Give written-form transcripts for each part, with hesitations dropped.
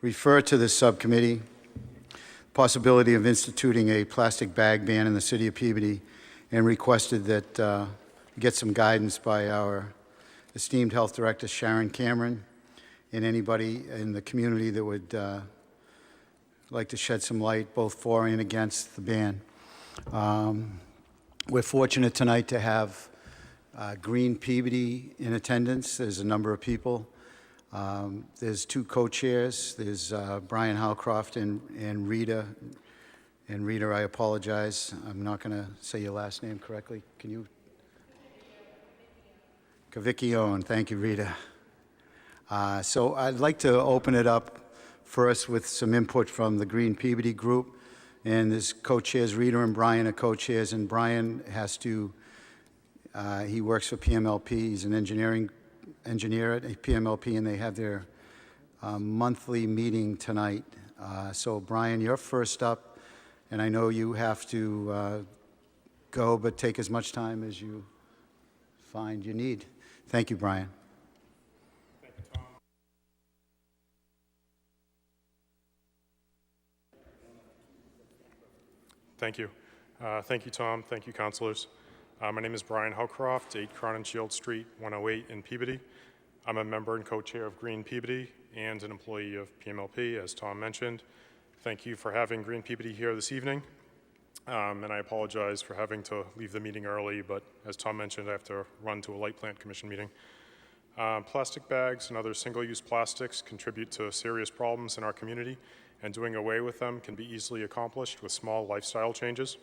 refer to the subcommittee possibility of instituting a plastic bag ban in the city of Peabody, and requested that get some guidance by our esteemed health director, Sharon Cameron, and anybody in the community that would like to shed some light both for and against the ban. We're fortunate tonight to have Green Peabody in attendance. There's a number of people. There's two co-chairs. There's Brian Howcroft and Rita. And Rita, I apologize. I'm not going to say your last name correctly. Can you? Cavicchione. Thank you, Rita. So I'd like to open it up first with some input from the Green Peabody group. And there's co-chairs, Rita and Brian are co-chairs, and Brian has to, he works for PMLP. He's an engineer at PMLP, and they have their monthly meeting tonight. So Brian, you're first up, and I know you have to go, but take as much time as you find you need. Thank you, Brian. Thank you, Tom. Thank you. Thank you, Tom. Thank you, councilors. My name is Brian Howcroft, 8 Crowninshield Street, 108 in Peabody. I'm a member and co-chair of Green Peabody and an employee of PMLP, as Tom mentioned. Thank you for having Green Peabody here this evening. And I apologize for having to leave the meeting early, but as Tom mentioned, I have to run to a Light Plant Commission meeting. Plastic bags and other single-use plastics contribute to serious problems in our community, and doing away with them can be easily accomplished with small lifestyle changes.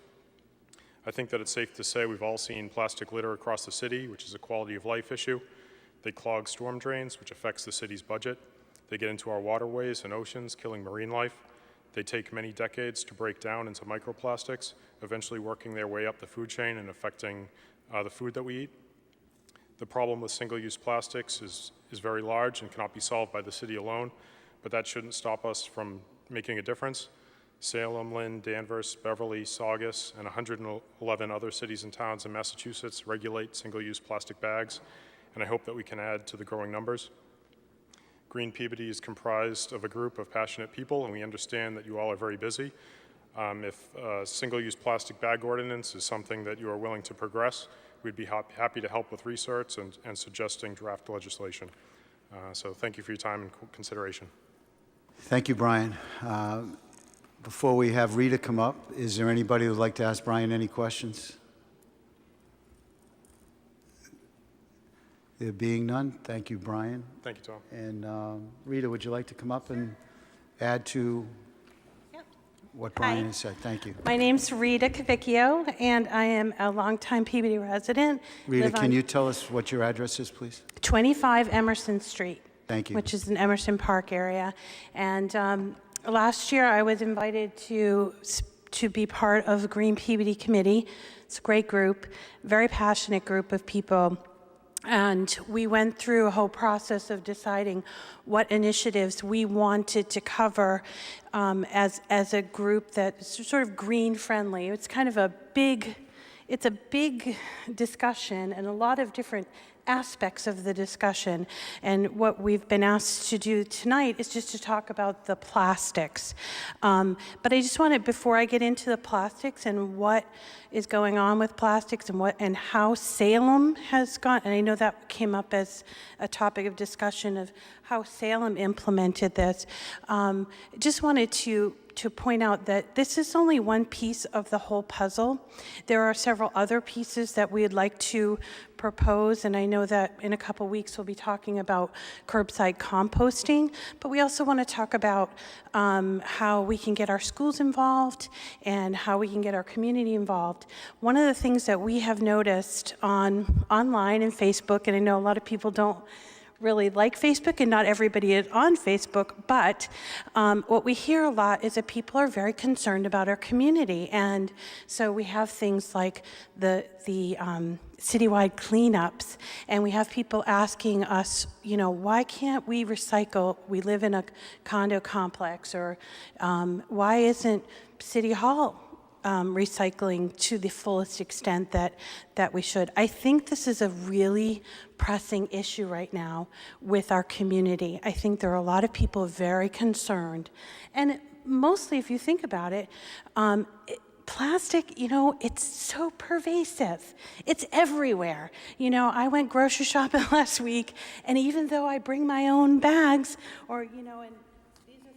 I think that it's safe to say we've all seen plastic litter across the city, which is a quality of life issue. They clog storm drains, which affects the city's budget. They get into our waterways and oceans, killing marine life. They take many decades to break down into microplastics, eventually working their way up the food chain and affecting the food that we eat. The problem with single-use plastics is very large and cannot be solved by the city alone, but that shouldn't stop us from making a difference. Salem, Lynn, Danvers, Beverly, Saugus, and 111 other cities and towns in Massachusetts regulate single-use plastic bags, and I hope that we can add to the growing numbers. Green Peabody is comprised of a group of passionate people, and we understand that you all are very busy. If a single-use plastic bag ordinance is something that you are willing to progress, we'd be happy to help with research and suggesting draft legislation. So thank you for your time and consideration. Thank you, Brian. Before we have Rita come up, is there anybody who would like to ask Brian any questions? There being none, thank you, Brian. Thank you, Tom. And Rita, would you like to come up and add to what Brian has said? Thank you. My name's Rita Cavicchio, and I am a longtime Peabody resident. Rita, can you tell us what your address is, please? 25 Emerson Street. Thank you. Which is in Emerson Park area. And last year I was invited to be part of the Green Peabody Committee. It's a great group, very passionate group of people. And we went through a whole process of deciding what initiatives we wanted to cover as a group that's sort of green friendly. It's kind of a big discussion and a lot of different aspects of the discussion. And what we've been asked to do tonight is just to talk about the plastics. But I just wanted, before I get into the plastics and what is going on with plastics and how Salem has gone, and I know that came up as a topic of discussion of how Salem implemented this. Just wanted to point out that this is only one piece of the whole puzzle. There are several other pieces that we'd like to propose, and I know that in a couple weeks we'll be talking about curbside composting, but we also want to talk about how we can get our schools involved and how we can get our community involved. One of the things that we have noticed online and Facebook, and I know a lot of people don't really like Facebook, and not everybody is on Facebook, but what we hear a lot is that people are very concerned about our community. And so we have things like the citywide cleanups, and we have people asking us, you know, why can't we recycle? We live in a condo complex, or why isn't City Hall recycling to the fullest extent that we should. I think this is a really pressing issue right now with our community. I think there are a lot of people very concerned. And mostly, if you think about it, plastic, it's so pervasive. It's everywhere. I went grocery shopping last week, and even though I bring my own bags, or, and these are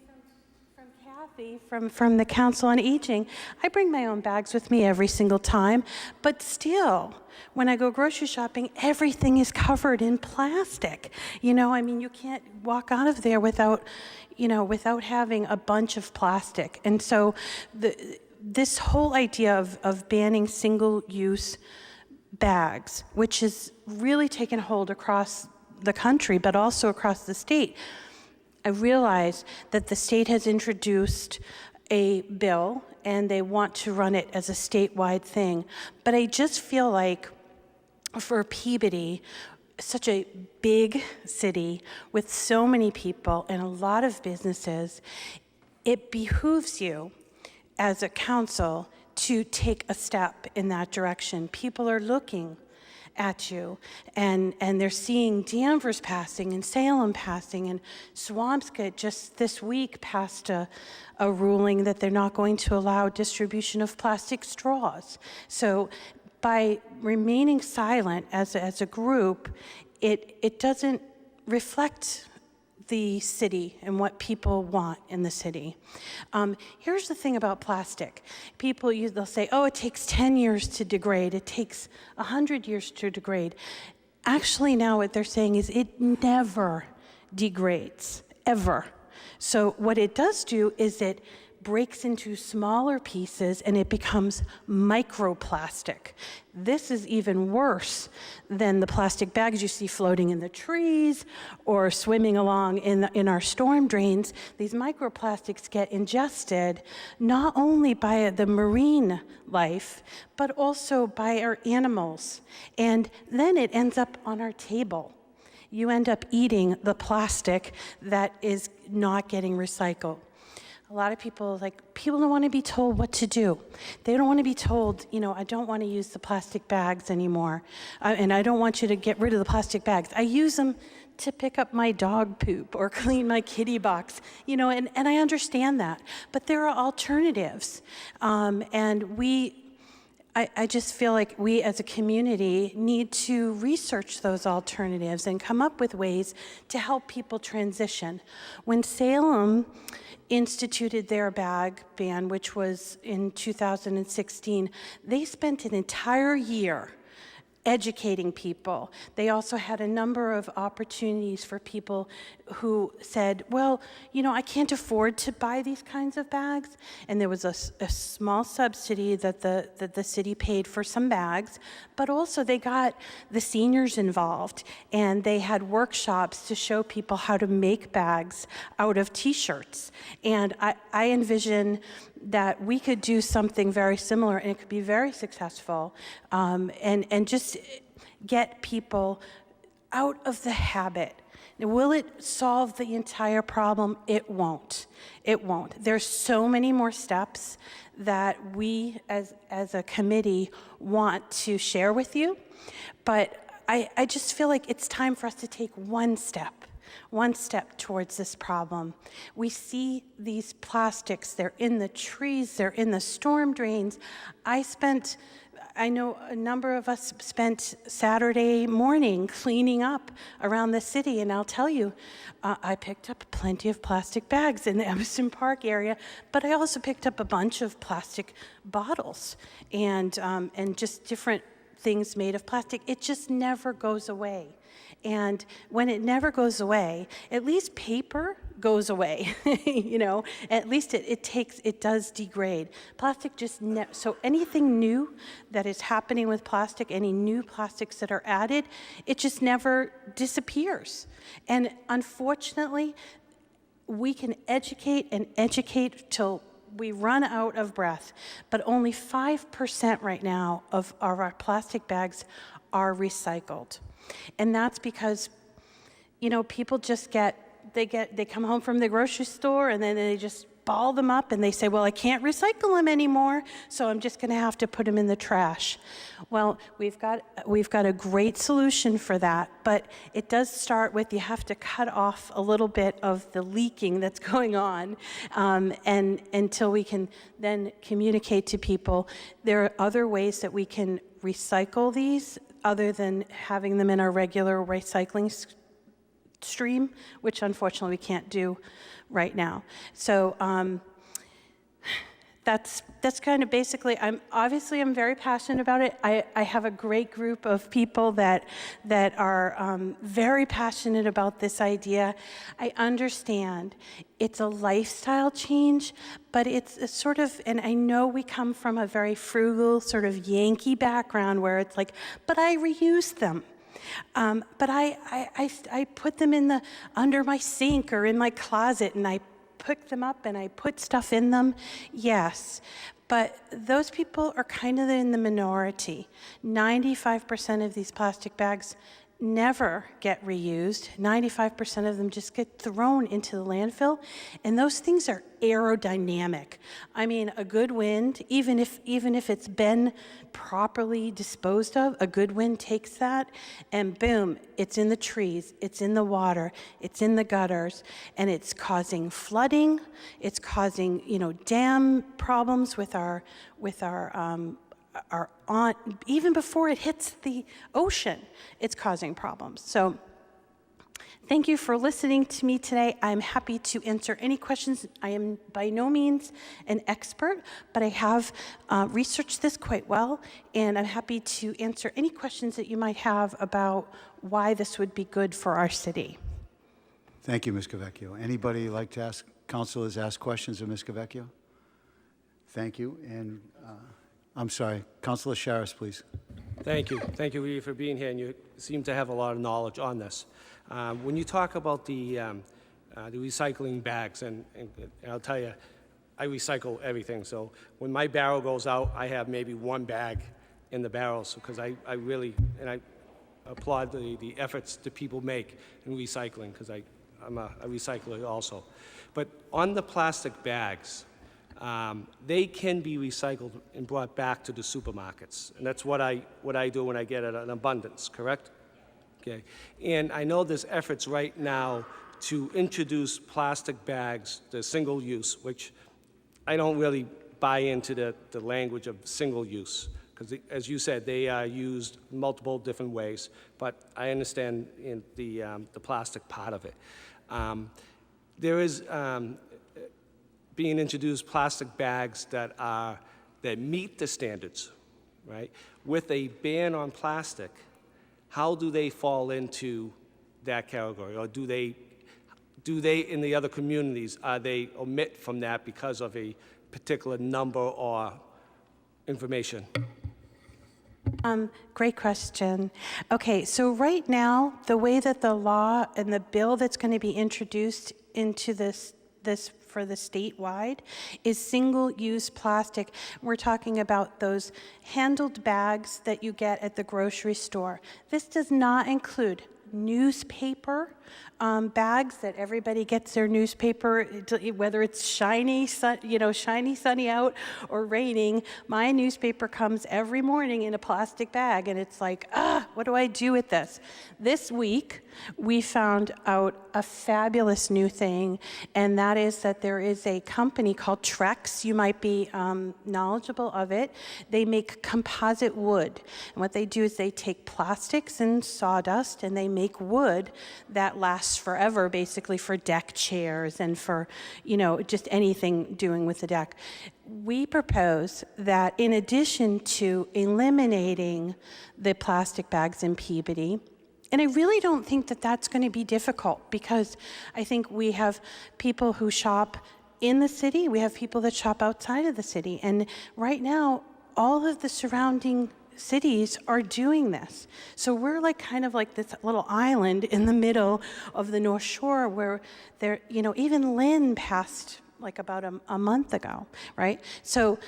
from Kathy, from the Council on Aging, I bring my own bags with me every single time, but still, when I go grocery shopping, everything is covered in plastic. You can't walk out of there without having a bunch of plastic. And so this whole idea of banning single-use bags, which has really taken hold across the country, but also across the state, I realize that the state has introduced a bill, and they want to run it as a statewide thing. But I just feel like for Peabody, such a big city with so many people and a lot of businesses, it behooves you as a council to take a step in that direction. People are looking at you, and they're seeing Danvers passing and Salem passing, and Swampscott just this week passed a ruling that they're not going to allow distribution of plastic straws. So by remaining silent as a group, it doesn't reflect the city and what people want in the city. Here's the thing about plastic. They'll say, oh, it takes 10 years to degrade. It takes 100 years to degrade. Actually, now what they're saying is it never degrades, ever. So what it does do is it breaks into smaller pieces and it becomes microplastic. This is even worse than the plastic bags you see floating in the trees or swimming along in our storm drains. These microplastics get ingested not only by the marine life, but also by our animals. And then it ends up on our table. You end up eating the plastic that is not getting recycled. A lot of people don't want to be told what to do. They don't want to be told, I don't want to use the plastic bags anymore, and I don't want you to get rid of the plastic bags. I use them to pick up my dog poop or clean my kitty box, and I understand that. But there are alternatives, and I just feel like we as a community need to research those alternatives and come up with ways to help people transition. When Salem instituted their bag ban, which was in 2016, they spent an entire year educating people. They also had a number of opportunities for people who said, well, I can't afford to buy these kinds of bags. And there was a small subsidy that the city paid for some bags, but also they got the seniors involved, and they had workshops to show people how to make bags out of t-shirts. And I envision that we could do something very similar, and it could be very successful, and just get people out of the habit. Now, will it solve the entire problem? It won't. It won't. There's so many more steps that we as a committee want to share with you, but I just feel like it's time for us to take one step towards this problem. We see these plastics, they're in the trees, they're in the storm drains. I know a number of us spent Saturday morning cleaning up around the city, and I'll tell you, I picked up plenty of plastic bags in the Emerson Park area, but I also picked up a bunch of plastic bottles and just different things made of plastic. It just never goes away. And when it never goes away, at least paper goes away, at least it does degrade. Plastic so anything new that is happening with plastic, any new plastics that are added, it just never disappears. And unfortunately, we can educate till we run out of breath, but only 5% right now of our plastic bags are recycled. And that's because, people just get they come home from the grocery store and then they just ball them up and they say, well, I can't recycle them anymore, so I'm just going to have to put them in the trash. Well, we've got a great solution for that, but it does start with you have to cut off a little bit of the leaking that's going on, and until we can then communicate to people. There are other ways that we can recycle these other than having them in our regular recycling stream, which unfortunately we can't do right now. So that's kind of basically, I'm very passionate about it. I have a great group of people that are very passionate about this idea. I understand it's a lifestyle change, but it's a sort of, and I know we come from a very frugal sort of Yankee background where it's like, but I reuse them. But I put them under my sink or in my closet, and I pick them up and I put stuff in them. Yes, but those people are kind of in the minority. 95% of these plastic bags never get reused. 95% of them just get thrown into the landfill, and those things are aerodynamic. I mean, a good wind, even if it's been properly disposed of, a good wind takes that, and boom, it's in the trees, it's in the water, it's in the gutters, and it's causing flooding. It's causing, dam problems with our even before it hits the ocean, it's causing problems. So thank you for listening to me today. I'm happy to answer any questions. I am by no means an expert, but I have researched this quite well, and I'm happy to answer any questions that you might have about why this would be good for our city. Thank you, Ms. Cavecchio. Anybody like to ask, councilors ask questions of Ms. Cavecchio? Thank you, and I'm sorry, Councilor Sharis, please. Thank you. Thank you, Rita, for being here, and you seem to have a lot of knowledge on this. When you talk about the recycling bags, and I'll tell you, I recycle everything. So when my barrel goes out, I have maybe one bag in the barrels, because I really, and I applaud the efforts that people make in recycling, because I'm a recycler also. But on the plastic bags, they can be recycled and brought back to the supermarkets, and that's what I do when I get an abundance, correct? Okay, and I know there's efforts right now to introduce plastic bags, the single use, which I don't really buy into the language of single use, because as you said, they are used multiple different ways, but I understand in the plastic part of it. There is being introduced plastic bags that meet the standards, right? With a ban on plastic, how do they fall into that category? Or do they in the other communities, are they omit from that because of a particular number or information? Great question. Okay, so right now, the way that the law and the bill that's going to be introduced into this for the statewide is single-use plastic. We're talking about those handled bags that you get at the grocery store. This does not include newspaper bags that everybody gets their newspaper, whether it's shiny, sunny out or raining. My newspaper comes every morning in a plastic bag, and it's like, what do I do with this? This week, we found out a fabulous new thing, and that is that there is a company called Trex. You might be knowledgeable of it. They make composite wood, and what they do is they take plastics and sawdust, and they make wood that lasts forever, basically for deck chairs and for, just anything doing with the deck. We propose that in addition to eliminating the plastic bags in Peabody, and I really don't think that that's going to be difficult, because I think we have people who shop in the city, we have people that shop outside of the city, and right now, all of the surrounding cities are doing this. So we're kind of like this little island in the middle of the North Shore where there, even Lynn passed about a month ago, right? So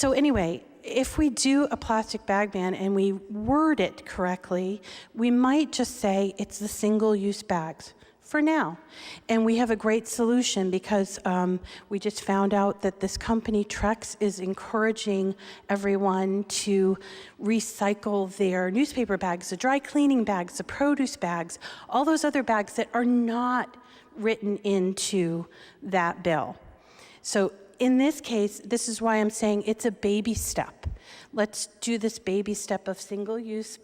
anyway, if we do a plastic bag ban and we word it correctly, we might just say it's the single-use bags for now. And we have a great solution because we just found out that this company, Trex, is encouraging everyone to recycle their newspaper bags, the dry cleaning bags, the produce bags, all those other bags that are not written into that bill. So in this case, this is why I'm saying it's a baby step. Let's do this baby step of single-use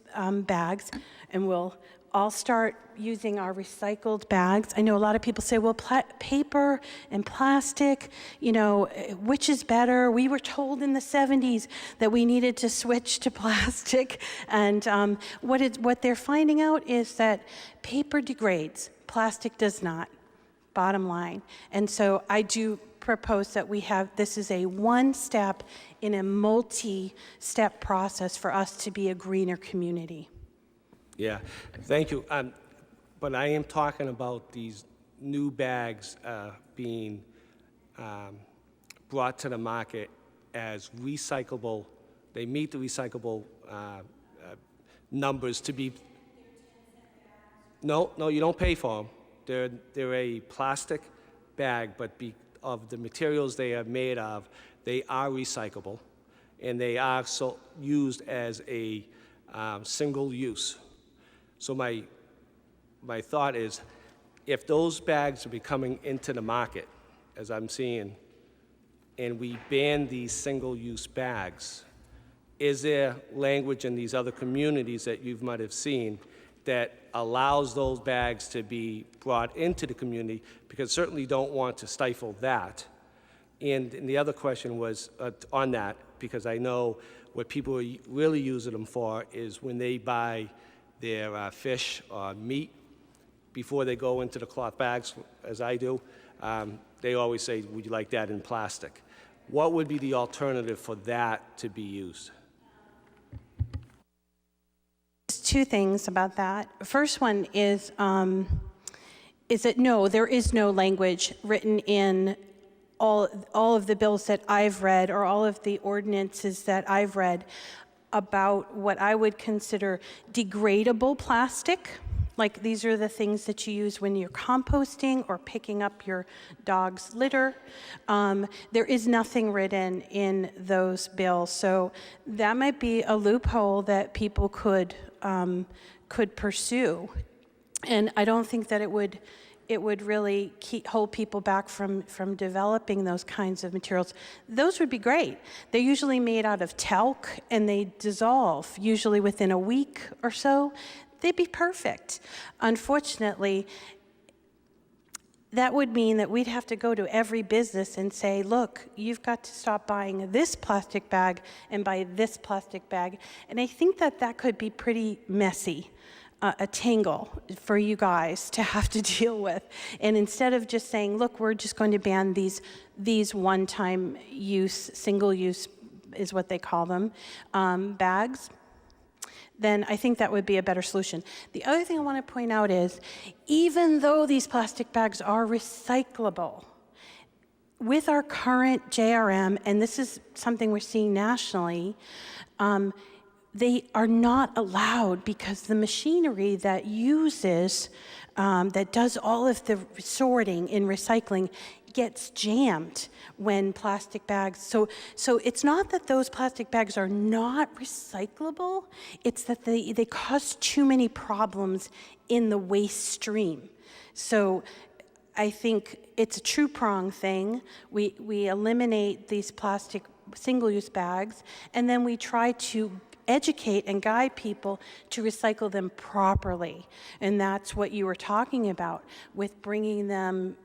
bags, and we'll all start using our recycled bags. I know a lot of people say, well, paper and plastic, you know, which is better? We were told in the 70s that we needed to switch to plastic. And what they're finding out is that paper degrades, plastic does not, bottom line. And so I do propose that we have, this is a one step in a multi-step process for us to be a greener community. Yeah, thank you. But I am talking about these new bags being brought to the market as recyclable. They meet the recyclable numbers to be. No, you don't pay for them. They're a plastic bag, but of the materials they are made of, they are recyclable, and they are used as a single use. So my thought is, if those bags are coming into the market, as I'm seeing, and we ban these single-use bags, is there language in these other communities that you might have seen that allows those bags to be brought into the community? Because certainly don't want to stifle that. And the other question was on that, because I know what people are really using them for is when they buy their fish or meat before they go into the cloth bags, as I do. They always say, would you like that in plastic? What would be the alternative for that to be used? Two things about that. First one is that no, there is no language written in all of the bills that I've read or all of the ordinances that I've read about what I would consider degradable plastic. Like these are the things that you use when you're composting or picking up your dog's litter. There is nothing written in those bills. So that might be a loophole that people could pursue. And I don't think that it would really hold people back from developing those kinds of materials. Those would be great. They're usually made out of talc and they dissolve, usually within a week or so. They'd be perfect. Unfortunately, that would mean that we'd have to go to every business and say, look, you've got to stop buying this plastic bag and buy this plastic bag. And I think that could be pretty messy. A tangle for you guys to have to deal with. And instead of just saying, look, we're just going to ban these one-time use, single use is what they call them, bags, then I think that would be a better solution. The other thing I want to point out is, even though these plastic bags are recyclable, with our current JRM, and this is something we're seeing nationally, they are not allowed because the machinery that does all of the sorting in recycling gets jammed when plastic bags, so it's not that those plastic bags are not recyclable, it's that they cause too many problems in the waste stream. So I think it's a two-prong thing. We eliminate these plastic single-use bags, and then we try to educate and guide people to recycle them properly. And that's what you were talking about with bringing them,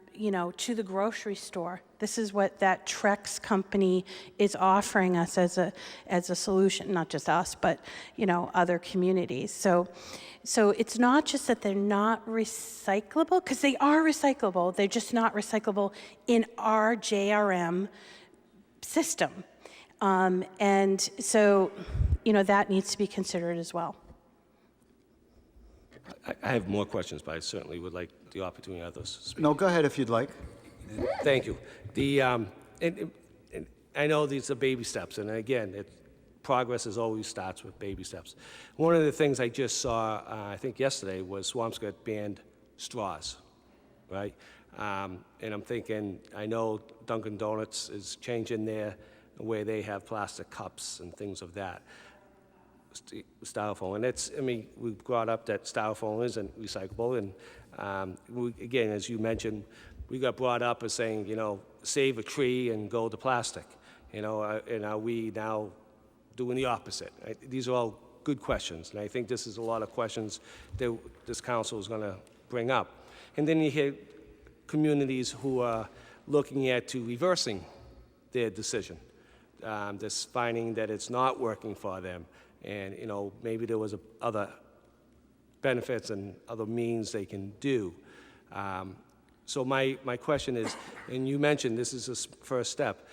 to the grocery store. This is what that Trex company is offering us as a solution, not just us, but other communities. So it's not just that they're not recyclable, because they are recyclable, they're just not recyclable in our JRM system. And so, that needs to be considered as well. I have more questions, but I certainly would like the opportunity of others to speak. No, go ahead if you'd like. Thank you. And I know these are baby steps, and again, progress always starts with baby steps. One of the things I just saw, I think yesterday, was Swampscott banned straws. right? And I'm thinking, I know Dunkin' Donuts is changing the way they have plastic cups and things of that, styrofoam. And it's, I mean, we brought up that styrofoam isn't recyclable, and again, as you mentioned, we got brought up as saying, you know, save a tree and go to plastic, you know, and are we now doing the opposite? Right? These are all good questions, and I think this is a lot of questions that this council is going to bring up. And then you hear communities who are looking at to reversing their decision, just finding that it's not working for them, and you know, maybe there was other benefits and other means they can do. So my question is, and you mentioned this is a first step,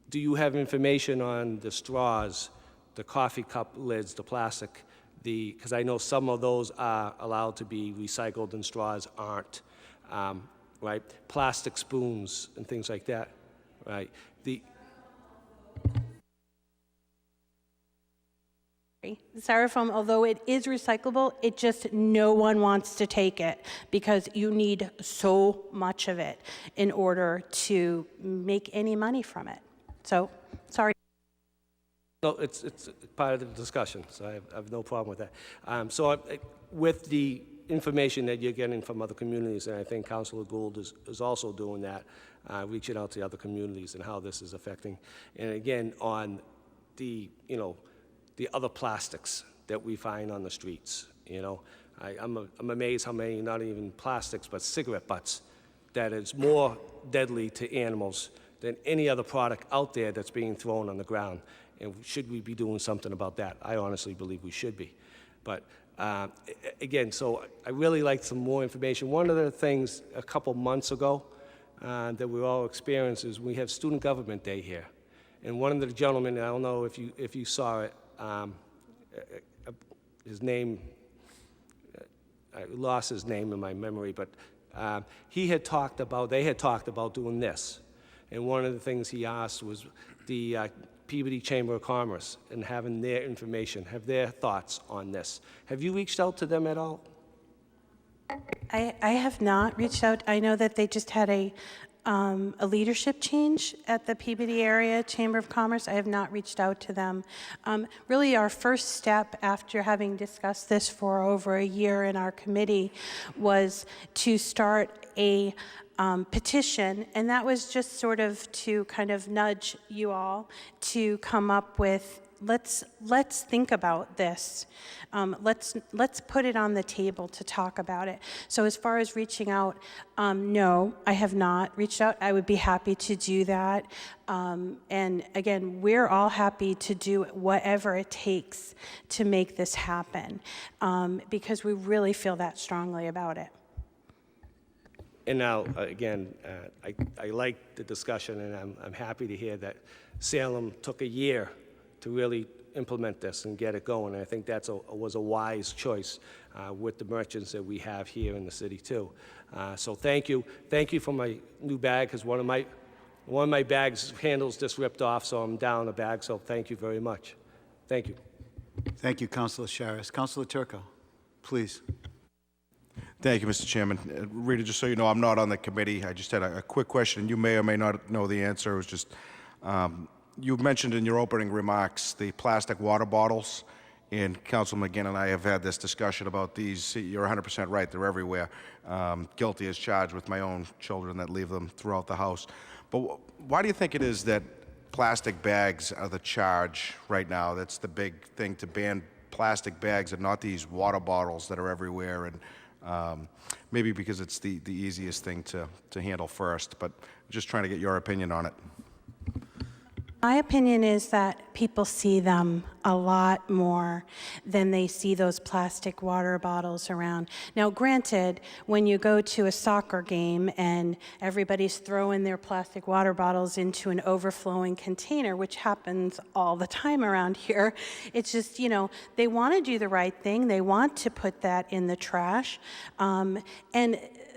do you have information on the straws, the coffee cup lids, the plastic, because I know some of those are allowed to be recycled and straws aren't, right? Plastic spoons and things like that, right? The styrofoam, although it is recyclable, it just no one wants to take it because you need so much of it in order to make any money from it. So, sorry. No, it's part of the discussion, so I have no problem with that. With the information that you're getting from other communities, and I think Councilor Gould is also doing that, reaching out to other communities and how this is affecting. And again, on the, you know, the other plastics that we find on the streets, you know. I'm amazed how many, not even plastics, but cigarette butts, that is more deadly to animals than any other product out there that's being thrown on the ground. And should we be doing something about that? I honestly believe we should be. But again, so I really like some more information. One of the things a couple months ago that we all experienced is we have Student Government Day here. And one of the gentlemen, I don't know if you saw it, his name, I lost his name in my memory, but they had talked about doing this. And one of the things he asked was the Peabody Chamber of Commerce and having their information, have their thoughts on this. Have you reached out to them at all? I have not reached out. I know that they just had a leadership change at the Peabody Area Chamber of Commerce. I have not reached out to them. Really, our first step after having discussed this for over a year in our committee was to start a petition, and that was just sort of to kind of nudge you all to come up with, let's think about this. Let's put it on the table to talk about it. So as far as reaching out, no, I have not reached out. I would be happy to do that. And again, we're all happy to do whatever it takes to make this happen, because we really feel that strongly about it. And now, again, I like the discussion, and I'm happy to hear that Salem took a year to really implement this and get it going. And I think that was a wise choice with the merchants that we have here in the city too. So thank you. Thank you for my new bag, because one of my bags handles just ripped off, so I'm down a bag. So thank you very much. Thank you. Thank you, Councilor Sharis. Councilor Turco, please. Thank you, Mr. Chairman. Rita, just so you know, I'm not on the committee. I just had a quick question. You may or may not know the answer. It was just, you mentioned in your opening remarks the plastic water bottles, and Councilman McGinn and I have had this discussion about these. You're 100% right. They're everywhere. Guilty as charged with my own children that leave them throughout the house. But why do you think it is that plastic bags are the charge right now? That's the big thing, to ban plastic bags and not these water bottles that are everywhere. And maybe because it's the easiest thing to handle first, but just trying to get your opinion on it. My opinion is that people see them a lot more than they see those plastic water bottles around. Now, granted, when you go to a soccer game and everybody's throwing their plastic water bottles into an overflowing container, which happens all the time around here, it's just, you know, they want to do the right thing. They want to put that in the trash. And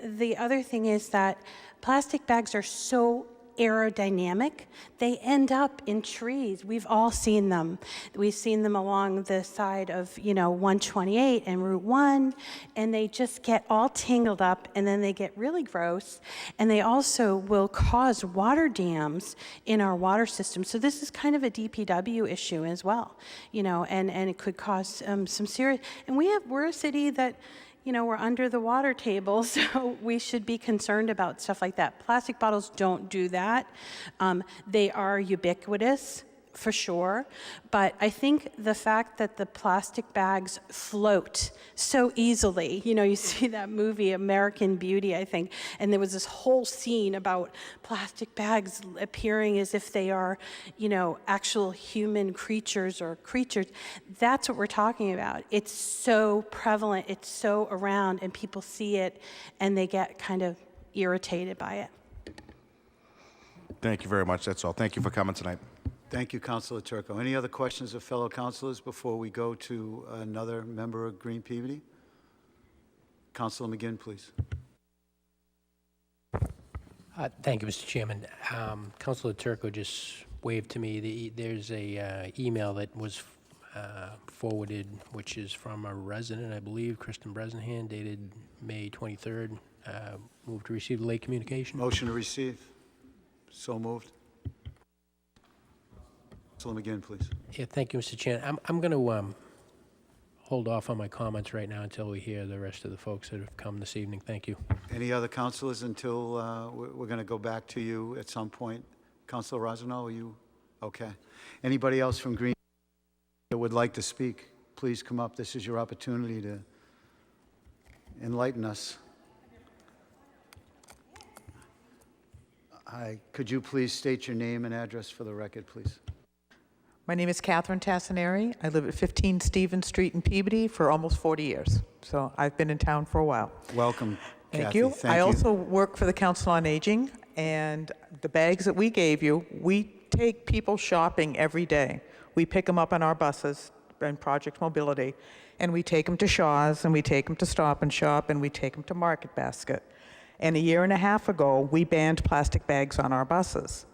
the other thing is that plastic bags are so aerodynamic, they end up in trees. We've all seen them. We've seen them along the side of, 128 and Route 1, and they just get all tangled up, and then they get really gross, and they also will cause water dams in our water system. So this is kind of a DPW issue as well, and it could cause some serious, and we're a city that, we're under the water table, so we should be concerned about stuff like that. Plastic bottles don't do that. They are ubiquitous, for sure, but I think the fact that the plastic bags float so easily, you see that movie American Beauty, I think, and there was this whole scene about plastic bags appearing as if they are, actual human creatures or creatures. That's what we're talking about. It's so prevalent, it's so around, and people see it and they get kind of irritated by it. Thank you very much. That's all. Thank you for coming tonight. Thank you, Councilor Turco. Any other questions of fellow councilors before we go to another member of Green Peabody? Councilor McGinn, please. Thank you, Mr. Chairman. Councilor Turco just waved to me. There's a email that was forwarded, which is from a resident, I believe, Kristen Bresnahan, dated May 23rd. Move to receive the late communication. Motion to receive. So moved. Councilor McGinn, please. Yeah, thank you, Mr. Chairman. I'm going to hold off on my comments right now until we hear the rest of the folks that have come this evening. Thank you. Any other councilors until we're going to go back to you at some point? Councilor Rosano, are you okay? Anybody else from Green that would like to speak? Please come up. This is your opportunity to enlighten us. Hi. Could you please state your name and address for the record, please? My name is Catherine Tassinari. I live at 15 Stevens Street in Peabody for almost 40 years. So I've been in town for a while. Welcome, Thank Kathy. you. Thank I you. also work for the Council on Aging, and the bags that we gave you, we take people shopping every day. We pick them up on our buses and Project Mobility, and we take them to Shaw's, and we take them to Stop and Shop, and we take them to Market Basket. And a year and a half ago, we banned plastic bags on our buses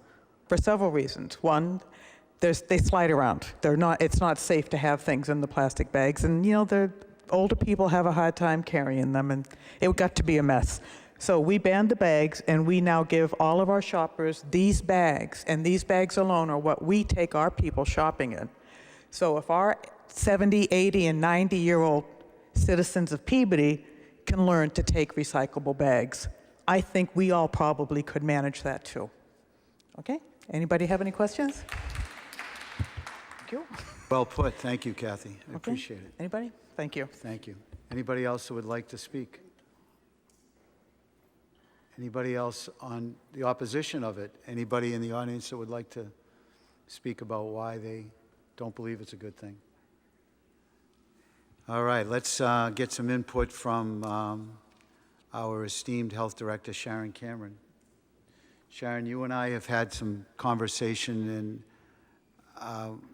for several reasons. One, they slide around. It's not safe to have things in the plastic bags, and the older people have a hard time carrying them, and it got to be a mess. So we banned the bags, and we now give all of our shoppers these bags, and these bags alone are what we take our people shopping in. So if our 70, 80, and 90-year-old citizens of Peabody can learn to take recyclable bags, I think we all probably could manage that too. Okay? Anybody have any questions? Thank you. Well put. Thank you, Kathy. I Okay. appreciate it. Anybody? Thank you. Thank you. Anybody else who would like to speak? Anybody else on the opposition of it? Anybody in the audience that would like to speak about why they don't believe it's a good thing? All right, let's get some input from our esteemed Health Director, Sharon Cameron. Sharon, you and I have had some conversation, and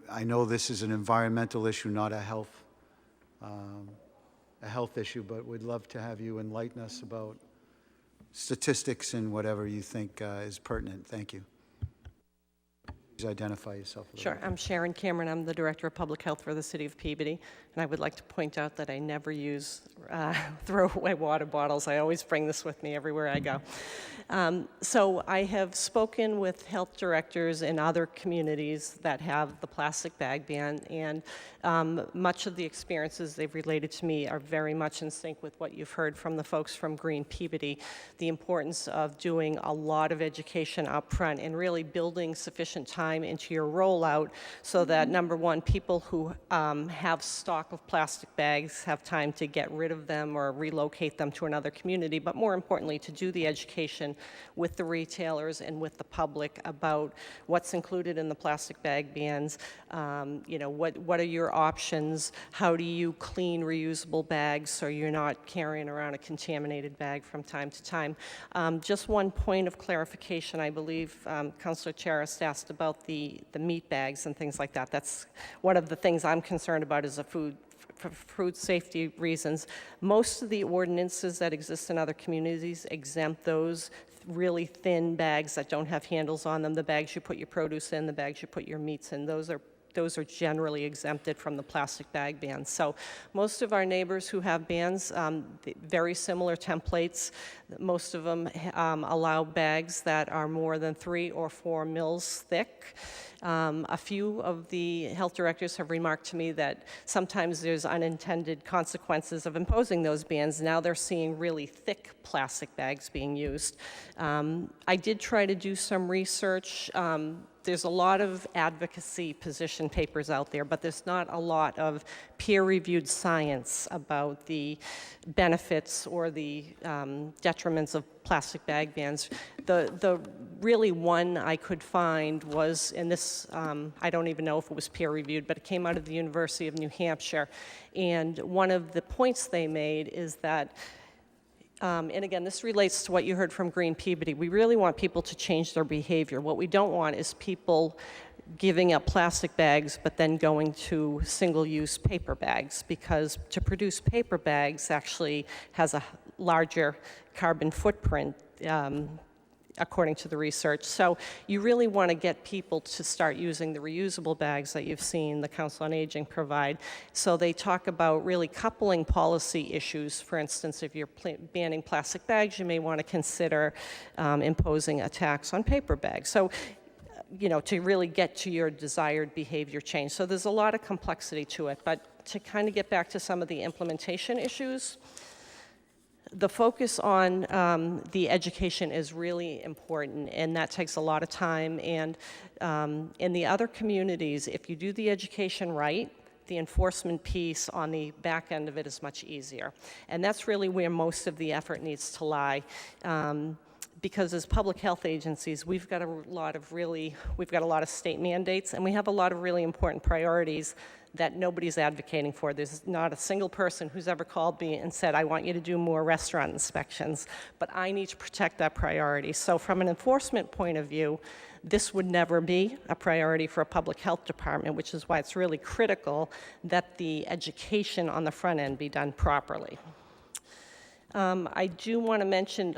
I know this is an environmental issue, not a health issue, but we'd love to have you enlighten us about statistics and whatever you think is pertinent. Thank you. Please identify yourself. Sure. I'm Sharon Cameron. I'm the Director of Public Health for the City of Peabody. And I would like to point out that I never use throwaway water bottles. I always bring this with me everywhere I go. So I have spoken with health directors in other communities that have the plastic bag ban, and much of the experiences they've related to me are very much in sync with what you've heard from the folks from Green Peabody, the importance of doing a lot of education up front and really building sufficient time into your rollout so that, number one, people who have stock of plastic bags have time to get rid of them or relocate them to another community, but more importantly, to do the education with the retailers and with the public about what's included in the plastic bag bans, what are your options, how do you clean reusable bags so you're not carrying around a contaminated bag from time to time. Just one point of clarification, I believe Councilor Charis asked about the meat bags and things like that. That's one of the things I'm concerned about is for food safety reasons. Most of the ordinances that exist in other communities exempt those really thin bags that don't have handles on them, the bags you put your produce in, the bags you put your meats in, those are generally exempted from the plastic bag ban. So most of our neighbors who have bans, very similar templates. Most of them allow bags that are more than 3 or 4 mils thick. A few of the health directors have remarked to me that sometimes there's unintended consequences of imposing those bans. Now they're seeing really thick plastic bags being used. I did try to do some research. There's a lot of advocacy position papers out there, but there's not a lot of peer-reviewed science about the benefits or the detriments of plastic bag bans. The really one I could find was, and this, I don't even know if it was peer-reviewed, but it came out of the University of New Hampshire. And one of the points they made is that and again, this relates to what you heard from Green Peabody. We really want people to change their behavior. What we don't want is people giving up plastic bags but then going to single-use paper bags, because to produce paper bags actually has a larger carbon footprint, according to the research. So you really want to get people to start using the reusable bags that you've seen the Council on Aging provide. So they talk about really coupling policy issues. For instance, if you're banning plastic bags, you may want to consider imposing a tax on paper bags. So, you know, to really get to your desired behavior change. So there's a lot of complexity to it. But to kind of get back to some of the implementation issues, the focus on the education is really important, and that takes a lot of time. And in the other communities, if you do the education right, the enforcement piece on the back end of it is much easier. And that's really where most of the effort needs to lie. Because as public health agencies, we've got a lot of state mandates, and we have a lot of really important priorities that nobody's advocating for. There's not a single person who's ever called me and said, I want you to do more restaurant inspections, but I need to protect that priority. So from an enforcement point of view, this would never be a priority for a public health department, which is why it's really critical that the education on the front end be done properly. I do want to mention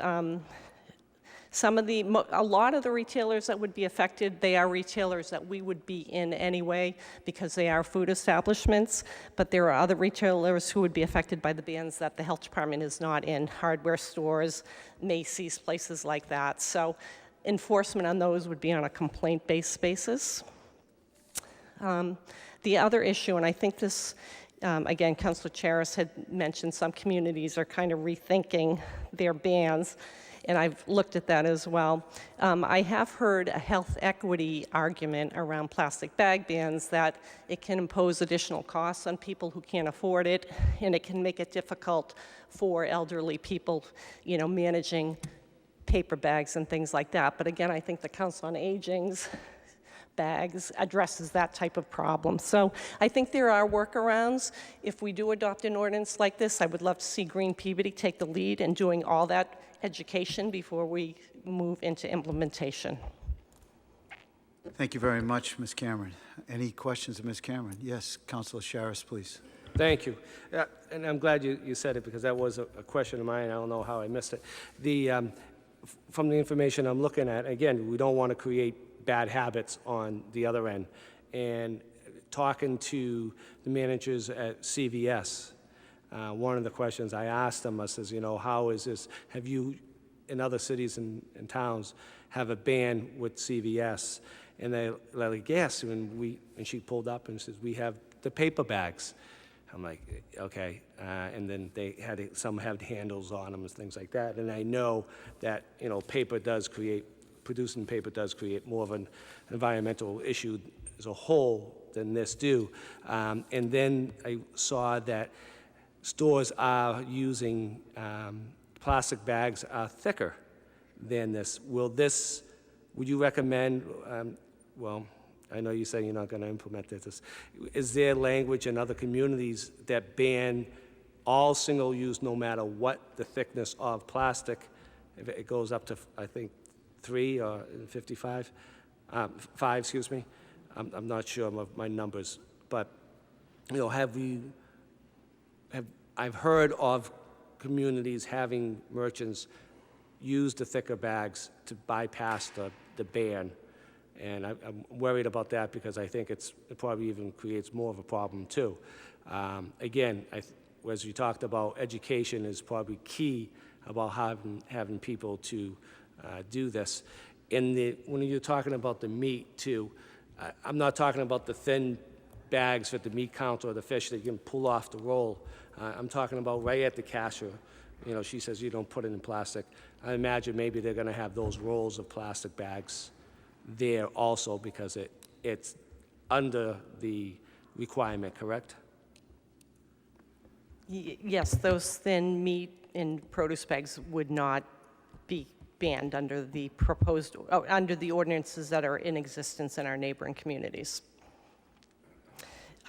a lot of the retailers that would be affected, they are retailers that we would be in anyway because they are food establishments, but there are other retailers who would be affected by the bans that the health department is not in, hardware stores, Macy's, places like that. So enforcement on those would be on a complaint-based basis. The other issue, and I think this, again, Councilor Charis had mentioned some communities are kind of rethinking their bans, and I've looked at that as well. I have heard a health equity argument around plastic bag bans that it can impose additional costs on people who can't afford it, and it can make it difficult for elderly people, you know, managing paper bags and things like that. But again, I think the Council on Aging's bags addresses that type of problem. So I think there are workarounds. If we do adopt an ordinance like this, I would love to see Green Peabody take the lead in doing all that education before we move into implementation. Thank you very much, Ms. Cameron. Any questions of Ms. Cameron? Yes, Councilor Charis, please. Thank you. And I'm glad you said it, because that was a question of mine. I don't know how I missed it. From the information I'm looking at, again, we don't want to create bad habits on the other end. And talking to the managers at CVS, one of the questions I asked them, I says, you know, how is this, have you, in other cities and towns, have a ban with CVS? And they're like, yes, and she pulled up and says, we have the paper bags. I'm like, okay, and then some had handles on them and things like that, and I know that, you know, producing paper does create more of an environmental issue as a whole than this do. And then I saw that stores are using plastic bags are thicker than this. Would you recommend, well, I know you say you're not going to implement this. Is there language in other communities that ban all single-use, no matter what the thickness of plastic? If it goes up to, I think, 3 or 55, 5, excuse me. I'm not sure of my numbers, but you know, I've heard of communities having merchants use the thicker bags to bypass the ban. And I'm worried about that because I think it probably even creates more of a problem too. Again, as you talked about, education is probably key about having people to do this. When you're talking about the meat too, I'm not talking about the thin bags for the meat counter or the fish that you can pull off the roll. I'm talking about right at the cashier. You know, she says you don't put it in plastic. I imagine maybe they're going to have those rolls of plastic bags there also because it's under the requirement, correct? Yes, those thin meat and produce bags would not be banned under the under the ordinances that are in existence in our neighboring communities.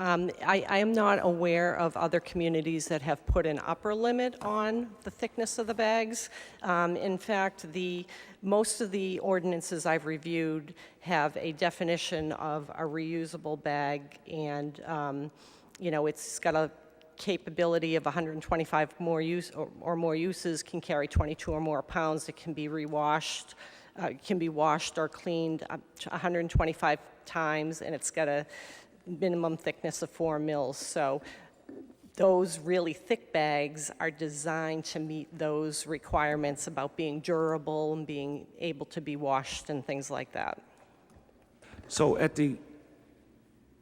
I am not aware of other communities that have put an upper limit on the thickness of the bags. In fact, most of the ordinances I've reviewed have a definition of a reusable bag, and it's got a capability of 125 more or more uses, can carry 22 or more pounds. It can be washed or cleaned up to 125 times, and it's got a minimum thickness of 4 mils. So those really thick bags are designed to meet those requirements about being durable and being able to be washed and things like that. So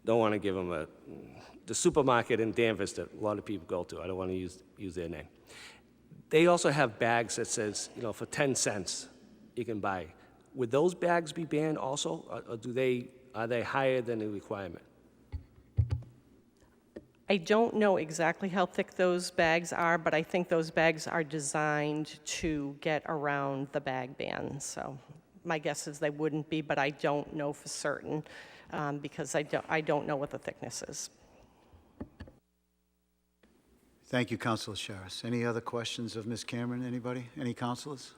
don't want to give them the supermarket in Danvers that a lot of people go to, I don't want to use their name. They also have bags that says, for 10 cents you can buy. Would those bags be banned also, or are they higher than the requirement? I don't know exactly how thick those bags are, but I think those bags are designed to get around the bag ban. So my guess is they wouldn't be, but I don't know for certain because I don't know what the thickness is. Thank you, Councilor Sharris. Any other questions of Ms. Cameron? Anybody? Any councilors?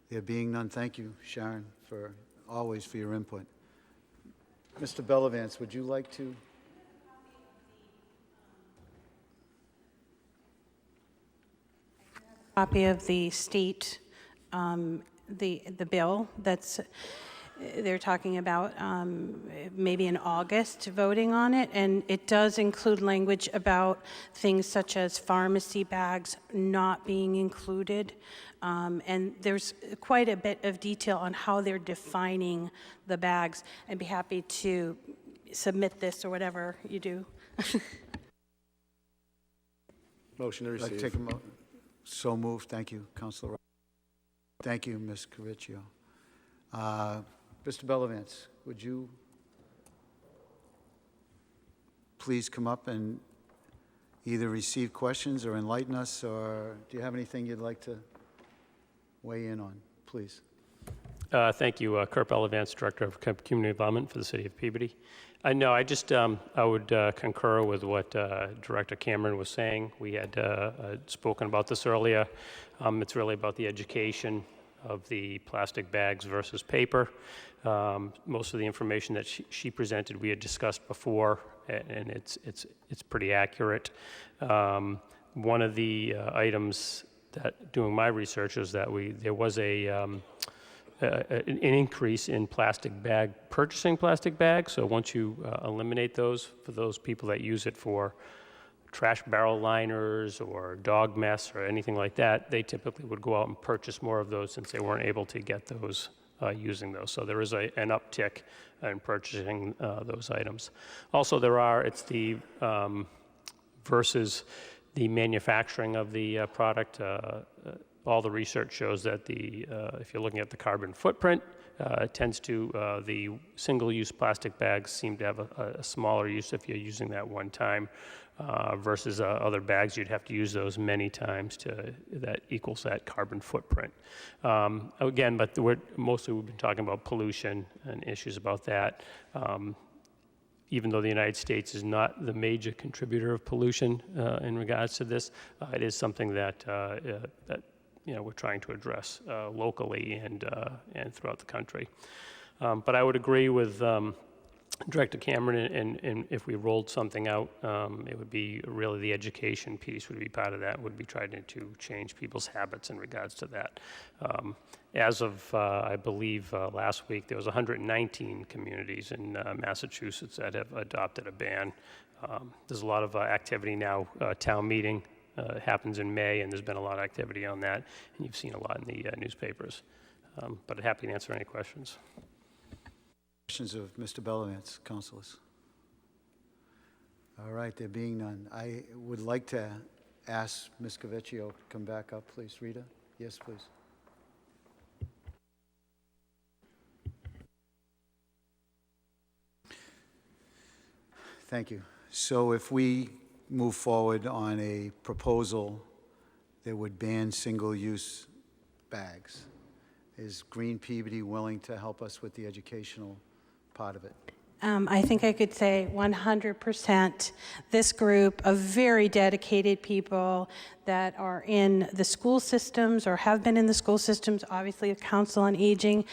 There being none, thank you, Sharon, always for your input. Mr. Bellavance, would you like to? Copy of the state, the bill that's they're talking about maybe in August voting on it, and it does include language about things such as pharmacy bags not being included, and there's quite a bit of detail on how they're defining the bags. I'd be happy to submit this or whatever you do. Motion to receive. Take a so moved. Thank you, Councilor. Thank you, Ms. Caricchio. Mr. Bellavance, would you please come up and either receive questions or enlighten us, or do you have anything you'd like to weigh in on, please? Thank you, Kurt Bellavance, Director of Community Development for the City of Peabody. No, I would concur with what Director Cameron was saying. We had spoken about this earlier. It's really about the education of the plastic bags versus paper. Most of the information that she presented we had discussed before, and it's pretty accurate. One of the items that, doing my research, is that there was an increase in purchasing plastic bags. So once you eliminate those, for those people that use it for trash barrel liners or dog mess or anything like that, they typically would go out and purchase more of those since they weren't able to get those using those. So there is an uptick in purchasing those items. Also, it's the versus the manufacturing of the product. All the research shows that if you're looking at the carbon footprint, the single-use plastic bags seem to have a smaller use if you're using that one time, versus other bags you'd have to use those many times that equals that carbon footprint. Again, but we've been talking about pollution and issues about that. Even though the United States is not the major contributor of pollution in regards to this, it is something that we're trying to address locally and throughout the country. But I would agree with Director Cameron, and if we rolled something out, it would be really the education piece would be part of that, would be trying to change people's habits in regards to that. As of, I believe, last week, there was 119 communities in Massachusetts that have adopted a ban. There's a lot of activity now. Town meeting happens in May, and there's been a lot of activity on that, and you've seen a lot in the newspapers. But I'm happy to answer any questions. Questions of Mr. Bellavance, councilors? All right, there being none, I would like to ask Ms. Cavecchio to come back up, please. Rita? Yes, please. Thank you. So if we move forward on a proposal that would ban single-use bags, is Green Peabody willing to help us with the educational part of it? I think I could say 100%. This group of very dedicated people that are in the school systems or have been in the school systems, obviously the Council on Aging,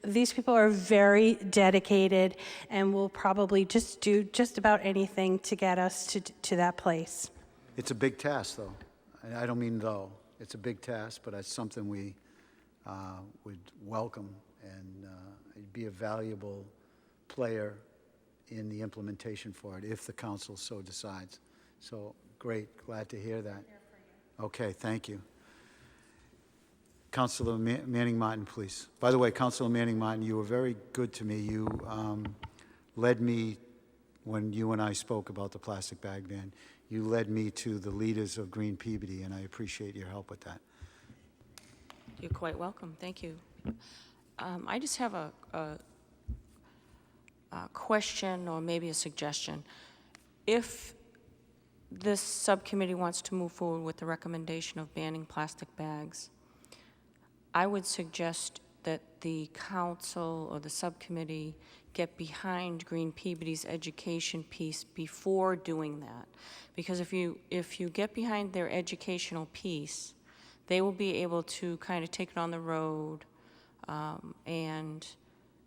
these people are very dedicated and will probably just do just about anything to get us to that place. It's a big task, though. I don't mean though. It's a big task, but it's something we would welcome and be a valuable player in the implementation for it if the council so decides. So great, glad to hear that. Okay, thank you. Councilor Manning Martin, please. By the way, Councilor Manning Martin, you were very good to me. You led me, when you and I spoke about the plastic bag ban, you led me to the leaders of Green Peabody, and I appreciate your help with that. You're quite welcome. Thank you. I just have a question or maybe a suggestion. If this subcommittee wants to move forward with the recommendation of banning plastic bags, I would suggest that the council or the subcommittee get behind Green Peabody's education piece before doing that. Because if you get behind their educational piece, they will be able to kind of take it on the road and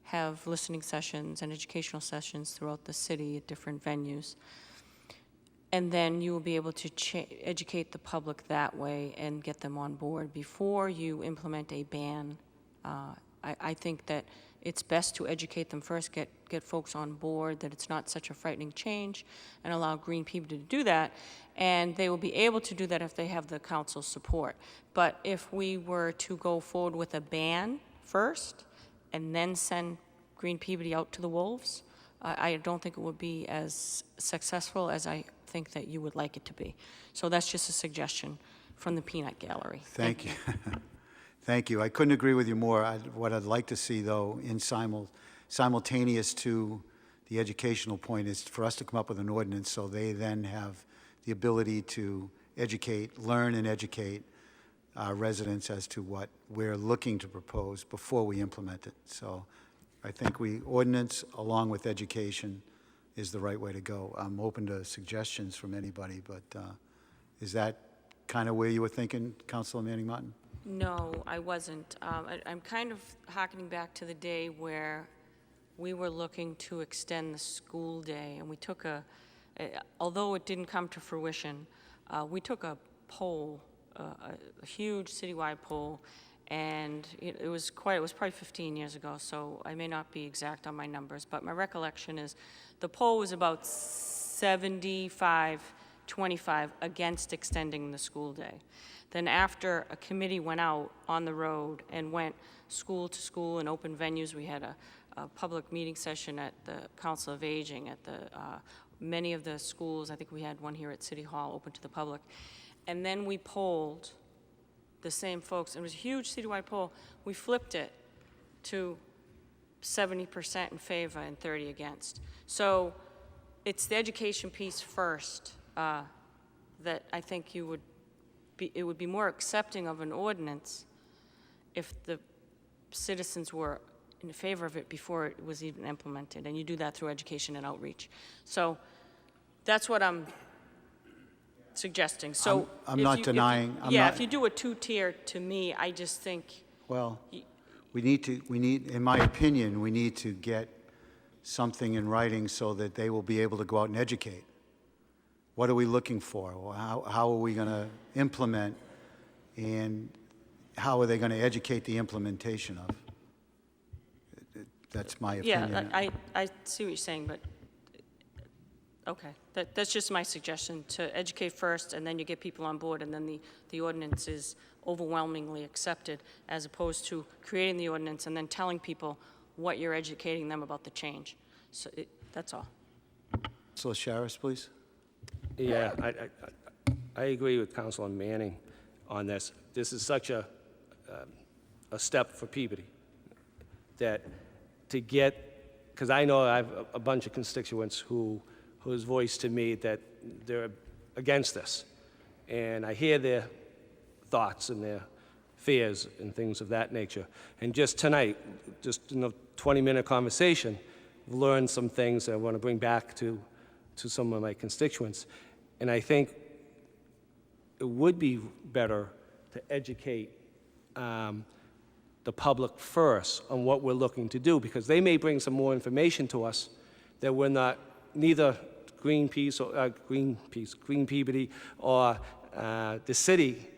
have listening sessions and educational sessions throughout the city at different venues. And then you will be able to educate the public that way and get them on board before you implement a ban. I think that it's best to educate them first, get folks on board, that it's not such a frightening change, and allow Green Peabody to do that. And they will be able to do that if they have the council's support. But if we were to go forward with a ban first and then send Green Peabody out to the wolves, I don't think it would be as successful as I think that you would like it to be. So that's just a suggestion from the peanut gallery. Thank you. Thank you. I couldn't agree with you more. What I'd like to see, though, in simultaneous to the educational point, is for us to come up with an ordinance so they then have the ability to learn and educate our residents as to what we're looking to propose before we implement it. So I think ordinance along with education is the right way to go. I'm open to suggestions from anybody, but is that kind of where you were thinking, Councilor Manning Martin? No, I wasn't. I'm kind of harkening back to the day where we were looking to extend the school day, and we took although it didn't come to fruition, we took a poll, a huge citywide poll, and it was probably 15 years ago, so I may not be exact on my numbers, but my recollection is the poll was about 75-25 against extending the school day. Then after a committee went out on the road and went school to school in open venues, we had a public meeting session at the Council of Aging, at many of the schools. I think we had one here at City Hall open to the public. And then we polled the same folks. It was a huge citywide poll. We flipped it to 70% in favor and 30 against. So it's the education piece first that I think it would be more accepting of an ordinance if the citizens were in favor of it before it was even implemented, and you do that through education and outreach. So that's what I'm suggesting. So I'm not denying. If you do a two-tier, to me, I just think. Well, we need, in my opinion, we need to get something in writing so that they will be able to go out and educate. What are we looking for? How are we going to implement, and how are they going to educate the implementation of? That's my opinion. Yeah, I see what you're saying, but, okay. That's just my suggestion, to educate first, and then you get people on board, and then the ordinance is overwhelmingly accepted, as opposed to creating the ordinance and then telling people what you're educating them about the change. So that's all. So, Sharis, please. Yeah, I agree with Councilor Manning on this. This is such a step for Peabody that to get, because I know I have a bunch of constituents who's voiced to me that they're against this. And I hear their thoughts and their fears and things of that nature. And just tonight, just in a 20-minute conversation, I've learned some things that I want to bring back to some of my constituents. And I think it would be better to educate the public first on what we're looking to do, because they may bring some more information to us that we're not, neither Greenpeace or Green Peabody or the city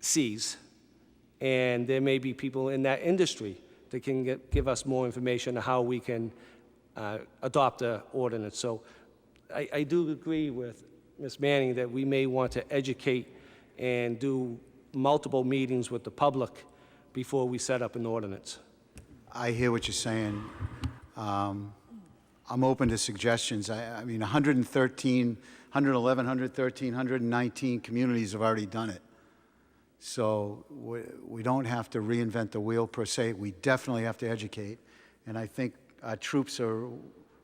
sees. And there may be people in that industry that can give us more information on how we can adopt an ordinance. So I do agree with Ms. Manning that we may want to educate and do multiple meetings with the public before we set up an ordinance. I hear what you're saying. I'm open to suggestions. I mean, 113, 111, 113, 119 communities have already done it. So we don't have to reinvent the wheel per se. We definitely have to educate. And I think our troops are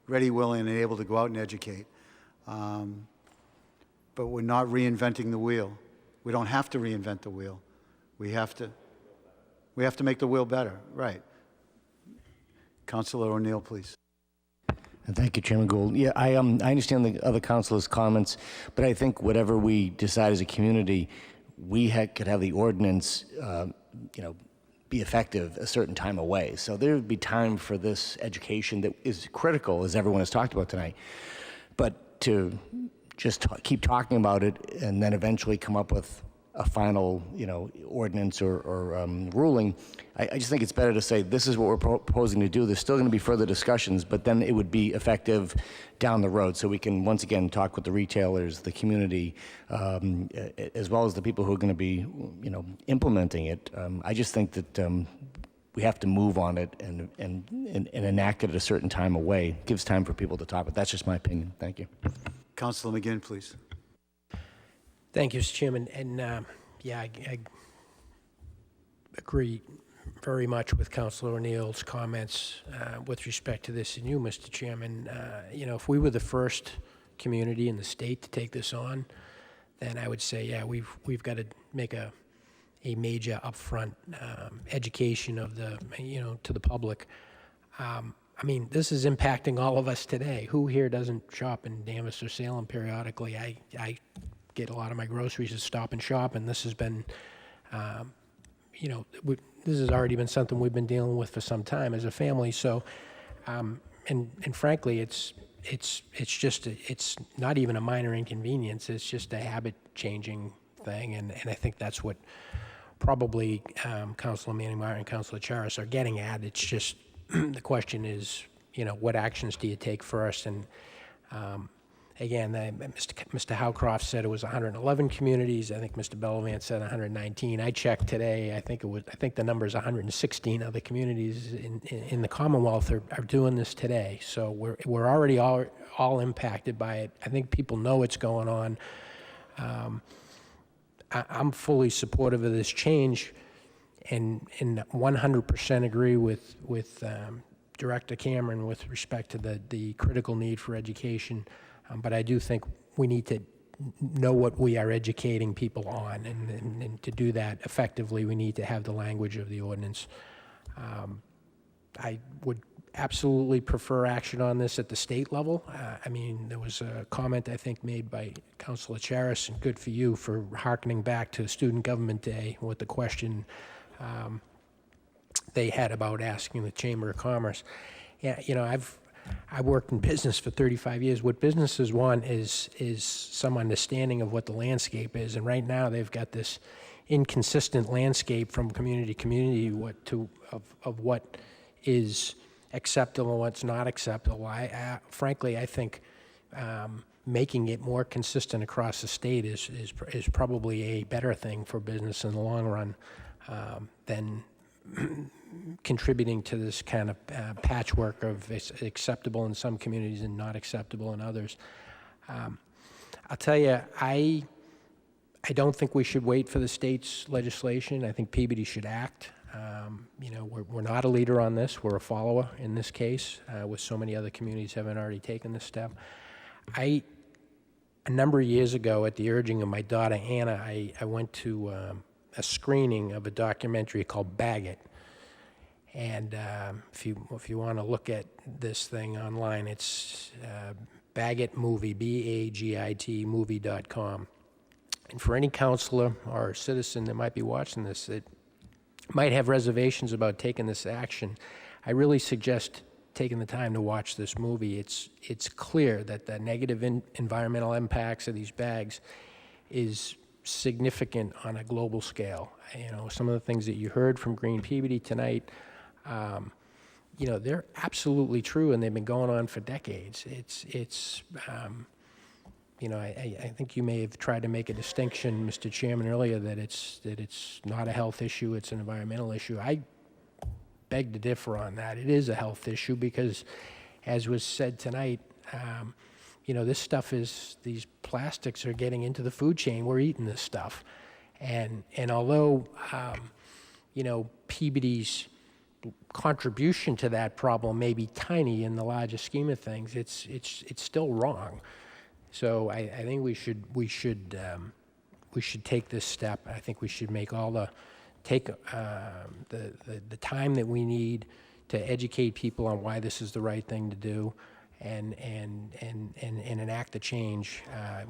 ready, willing, and able to go out and educate. But we're not reinventing the wheel. We don't have to reinvent the wheel. We have to make the wheel better, right. Councilor O'Neill, please. Thank you, Chairman Gould. Yeah, I understand the other councilors' comments, but I think whatever we decide as a community, we could have the ordinance, be effective a certain time away. So there would be time for this education that is critical, as everyone has talked about tonight. But to just keep talking about it and then eventually come up with a final, ordinance or ruling, I just think it's better to say this is what we're proposing to do. There's still going to be further discussions, but then it would be effective down the road. So we can once again talk with the retailers, the community, as well as the people who are going to be, implementing it. I just think that we have to move on it and enact it at a certain time away. It gives time for people to talk. But that's just my opinion. Thank you. Councilor McGinn, please. Thank you, Mr. Chairman. And I agree very much with Councilor O'Neill's comments with respect to this, and you, Mr. Chairman. If we were the first community in the state to take this on, then I would say, yeah, we've got to make a major upfront education of to the public. This is impacting all of us today. Who here doesn't shop in Danvers or Salem periodically? I get a lot of my groceries at Stop and Shop, and this has been, this has already been something we've been dealing with for some time as a family. So, and frankly, it's not even a minor inconvenience. It's just a habit-changing thing, and I think that's what probably Councilor Manning Martin and Councilor Charis are getting at. It's just the question is, what actions do you take first? And again, Mr. Howcroft said it was 111 communities. I think Mr. Bellevant said 119. I checked today. I think the number is 116 other communities in the Commonwealth are doing this today. So we're already all impacted by it. I think people know what's going on. I'm fully supportive of this change, and 100% agree with Director Cameron with respect to the critical need for education. But I do think we need to know what we are educating people on, and to do that effectively, we need to have the language of the ordinance. I would absolutely prefer action on this at the state level. There was a comment, I think, made by Councilor Charis, and good for you for hearkening back to Student Government Day with the question they had about asking the Chamber of Commerce. Yeah, you know, I've worked in business for 35 years. What businesses want is some understanding of what the landscape is, and right now they've got this inconsistent landscape from community to community of what is acceptable and what's not acceptable. Frankly, I think making it more consistent across the state is probably a better thing for business in the long run than contributing to this kind of patchwork of acceptable in some communities and not acceptable in others. I'll tell you, I don't think we should wait for the state's legislation. I think Peabody should act. You know, we're not a leader on this. We're a follower in this case, with so many other communities having already taken this step. A number of years ago, at the urging of my daughter Anna, I went to a screening of a documentary called Bag It. And if you want to look at this thing online, it's Baggit Movie, BAGIT movie.com. And for any counselor or citizen that might be watching this that might have reservations about taking this action, I really suggest taking the time to watch this movie. It's clear that the negative environmental impacts of these bags is significant on a global scale. You know, some of the things that you heard from Green Peabody tonight, you know, they're absolutely true, and they've been going on for decades. You know, I think you may have tried to make a distinction, Mr. Chairman, earlier that it's not a health issue, it's an environmental issue. I beg to differ on that. It is a health issue because, as was said tonight, you know, this stuff these plastics are getting into the food chain. We're eating this stuff. And although, you know, Peabody's contribution to that problem may be tiny in the larger scheme of things, it's still wrong. So I think we should take this step. I think we should make take the time that we need to educate people on why this is the right thing to do, and enact the change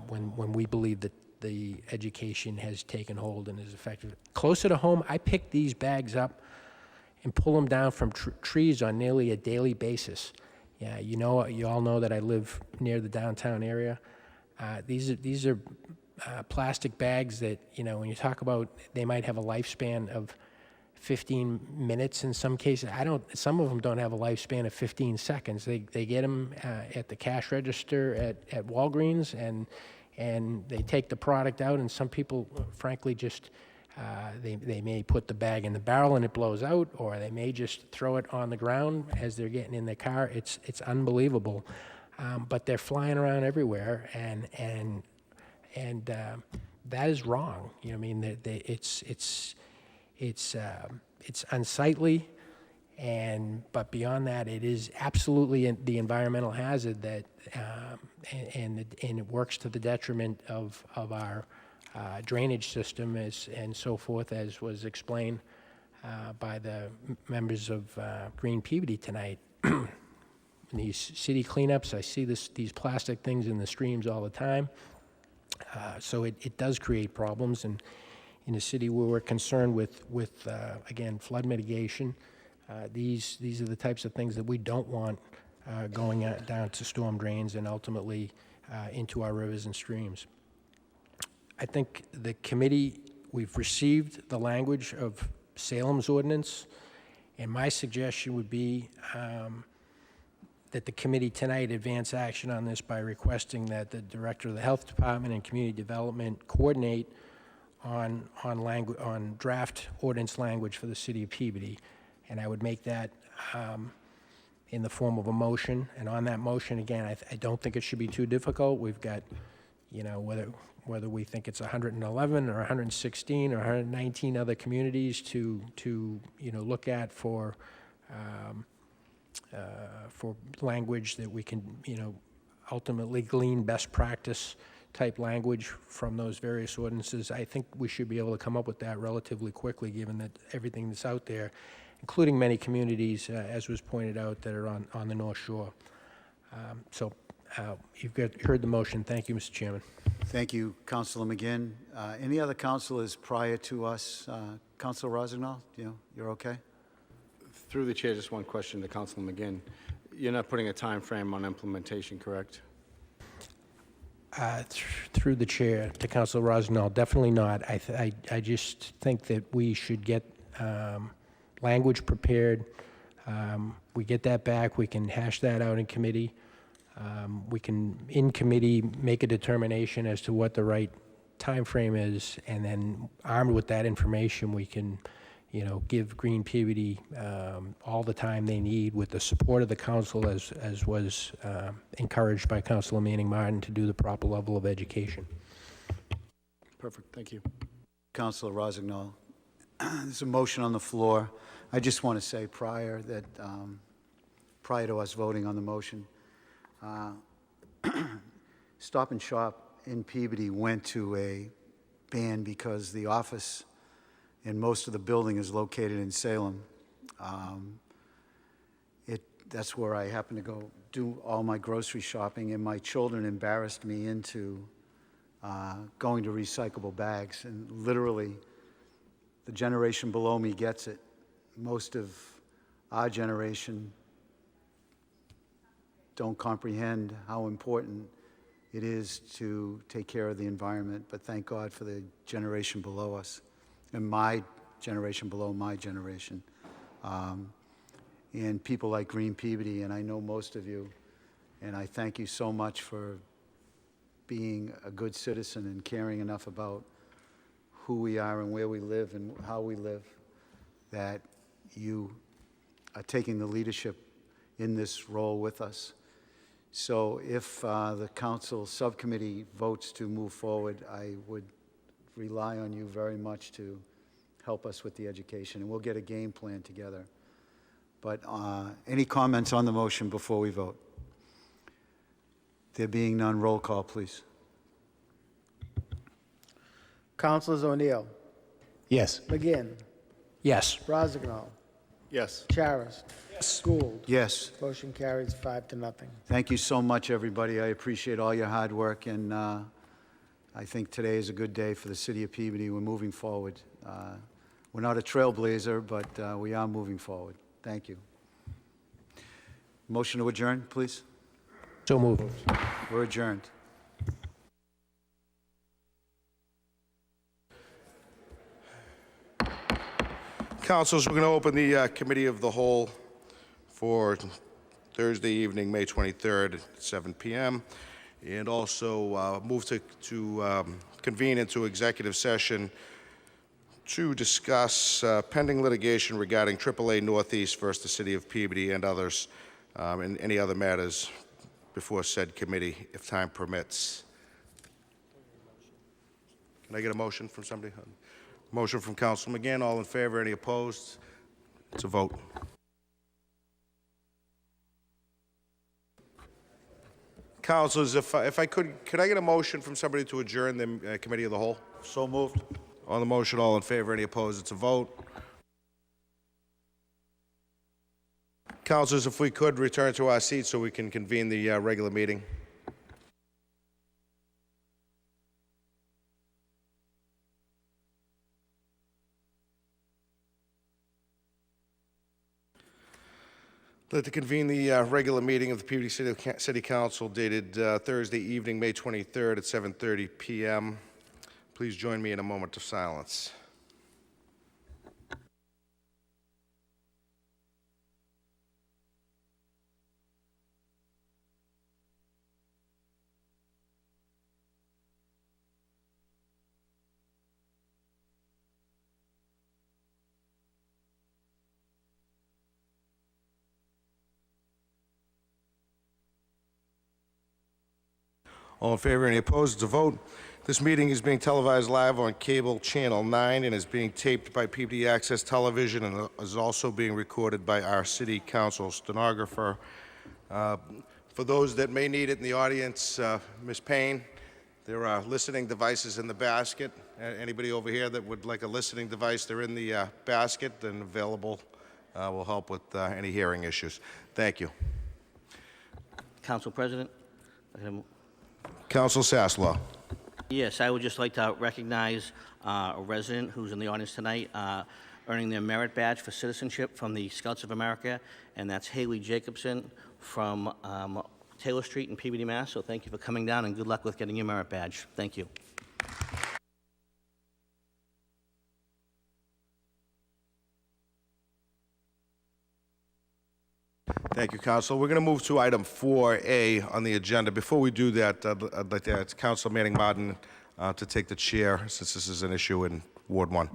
when we believe that the education has taken hold and is effective. Closer to home, I pick these bags up and pull them down from trees on nearly a daily basis. Yeah, you all know that I live near the downtown area. These are plastic bags that, you know, when you talk about they might have a lifespan of 15 minutes in some cases. Some of them don't have a lifespan of 15 seconds. They get them at the cash register at Walgreens, and they take the product out, and some people, frankly, just they may put the bag in the barrel and it blows out, or they may just throw it on the ground as they're getting in their car. It's unbelievable, but they're flying around everywhere, and that is wrong. You know, I mean, it's unsightly, but beyond that, it is absolutely the environmental hazard that, and it works to the detriment of our drainage system and so forth, as was explained by the members of Green Peabody tonight. In these city cleanups, I see these plastic things in the streams all the time. So it does create problems, and in a city where we're concerned with again, flood mitigation, these are the types of things that we don't want going down to storm drains and ultimately into our rivers and streams. I think the committee, we've received the language of Salem's ordinance, and my suggestion would be that the committee tonight advance action on this by requesting that the Director of the Health Department and Community Development coordinate on draft ordinance language for the city of Peabody. And I would make that in the form of a motion. And on that motion, again, I don't think it should be too difficult. We've got, you know, whether we think it's 111 or 116 or 119 other communities to you know, look at for language that we can, you know, ultimately glean best practice type language from those various ordinances. I think we should be able to come up with that relatively quickly, given that everything that's out there, including many communities, as was pointed out, that are on the North Shore. So you've heard the motion. Thank you, Mr. Chairman. Thank you, Councilor McGinn. Any other councilors prior to us? Councilor Rossignol, you're okay? Through the chair, just one question to Councilor McGinn. you're not putting a time frame on implementation, correct? Through the chair to Councilor Rossignol, definitely not. I just think that we should get language prepared. We get that back, we can hash that out in committee. We can, in committee, make a determination as to what the right time frame is, and then armed with that information, we can, give Green Peabody all the time they need with the support of the council, as was encouraged by Councilor Manning Martin, to do the proper level of education. Perfect, thank you. Councilor Rossignol, there's a motion on the floor. I just want to say prior to us voting on the motion, Stop and Shop in Peabody went to a ban because the office and most of the building is located in Salem. That's where I happen to go do all my grocery shopping, and my children embarrassed me into going to recyclable bags, and literally the generation below me gets it. Most of our generation don't comprehend how important it is to take care of the environment, but thank God for the generation below us, and my generation below my generation. And people like Green Peabody, and I know most of you, and I thank you so much for being a good citizen and caring enough about who we are and where we live and how we live, that you are taking the leadership in this role with us. So if the council subcommittee votes to move forward, I would rely on you very much to help us with the education, and we'll get a game plan together. But any comments on the motion before we vote? There being none, roll call, please. Councilors O'Neill, Yes. McGinn, Yes. Rossignol, Yes. Charis, Gould. Yes. Motion carries 5-0. Thank you so much, everybody. I appreciate all your hard work, and I think today is a good day for the city of Peabody. We're moving forward. We're not a trailblazer, but we are moving forward. Thank you. Motion to adjourn, please. So moved. We're adjourned. Councilors, we're going to open the Committee of the Whole for Thursday evening, May 23rd at 7 p.m. And also move to convene into executive session to discuss pending litigation regarding AAA Northeast versus the City of Peabody and others, and any other matters before said committee, if time permits. Can I get a motion from somebody? Motion from Council McGinn. All in favor? Any opposed? It's a vote. Councilors, if I could I get a motion from somebody to adjourn the Committee of the Whole? So moved. On the motion, all in favor? Any opposed? It's a vote. Councilors, if we could return to our seats so we can convene the regular meeting. I'd like to convene the regular meeting of the Peabody City Council dated Thursday evening, May 23rd at 7:30 p.m. Please join me in a moment of silence. All in favor? Any opposed? It's a vote. This meeting is being televised live on cable channel 9 and is being taped by Peabody Access Television and is also being recorded by our city council stenographer. For those that may need it in the audience, Ms. Payne, there are listening devices in the basket. Anybody over here that would like a listening device, they're in the basket and available. Will help with any hearing issues. Thank you. Council President. Council Sasslaw. Yes, I would just like to recognize a resident who's in the audience tonight, earning their merit badge for citizenship from the Scouts of America, and that's Haley Jacobson from Taylor Street in Peabody, Mass. So thank you for coming down, and good luck with getting your merit badge. Thank you. Thank you, Council. We're going to move to item 4A on the agenda. Before we do that, I'd like to ask Council Manning Martin to take the chair, since this is an issue in Ward 1.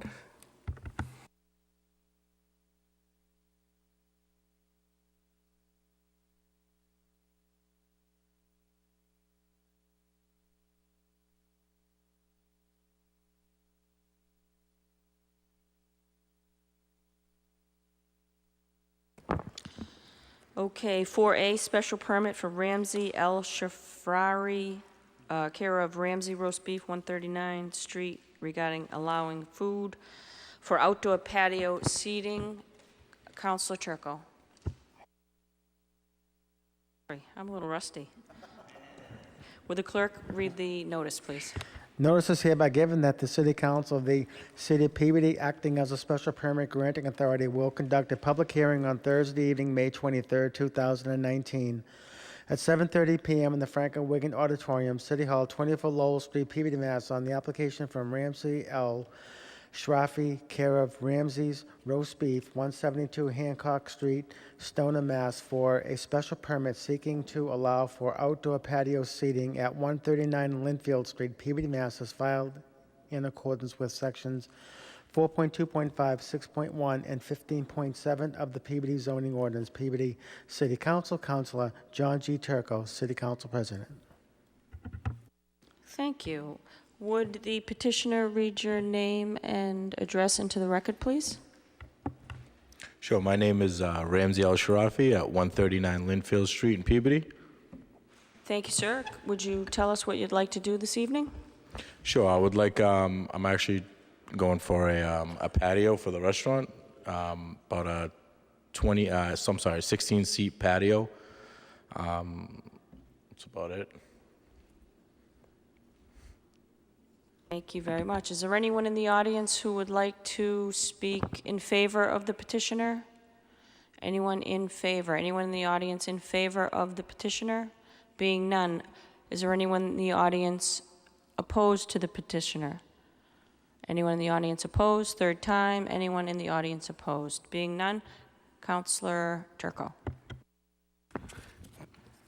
Okay, 4A, special permit for Ramsey L. Shafrari, care of Ramsey Roast Beef, 139 Street, regarding allowing food for outdoor patio seating. Counselor Turco. Sorry, I'm a little rusty. Would the clerk read the notice, please? Notice is hereby given that the City Council of the City of Peabody, acting as a special permit granting authority, will conduct a public hearing on Thursday evening, May 23, 2019, at 7:30 p.m. in the Franklin Wigan Auditorium, City Hall, 24 Lowell Street, Peabody, Mass. On the application from Ramsey L. Shrafi, care of Ramsey's Roast Beef, 172 Hancock Street, Stoneham, Mass. For a special permit seeking to allow for outdoor patio seating at 139 Linfield Street, Peabody, Mass. Is filed in accordance with sections 4.2.5, 6.1, and 15.7 of the Peabody zoning ordinance. Peabody City Council, Councilor John G. Turco, City Council President. Thank you. Would the petitioner read your name and address into the record, please? Sure. My name is Ramsey Al Sharafi at 139 Linfield Street in Peabody. Thank you, sir. Would you tell us what you'd like to do this evening? Sure. I would like, I'm actually going for a patio for the restaurant, about a 16-seat patio. That's about it. Thank you very much. Is there anyone in the audience who would like to speak in favor of the petitioner? Anyone in favor? Anyone in the audience in favor of the petitioner? Being none, is there anyone in the audience opposed to the petitioner? Anyone in the audience opposed? Third time. Anyone in the audience opposed? Being none, Councilor Turco.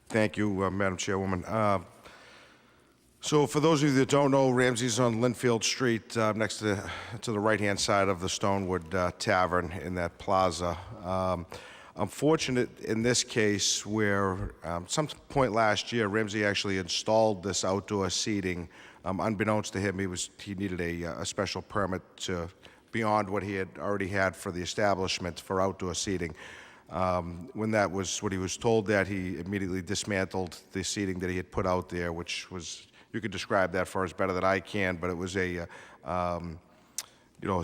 Thank you, Madam Chairwoman. So for those of you that don't know, Ramsey's on Linfield Street, next to the right-hand side of the Stonewood Tavern in that plaza. I'm fortunate in this case where some point last year, Ramsey actually installed this outdoor seating. Unbeknownst to him, he needed a special permit to beyond what he had already had for the establishment for outdoor seating. When he was told that, he immediately dismantled the seating that he had put out there, which was, you could describe that for us better than I can, but it was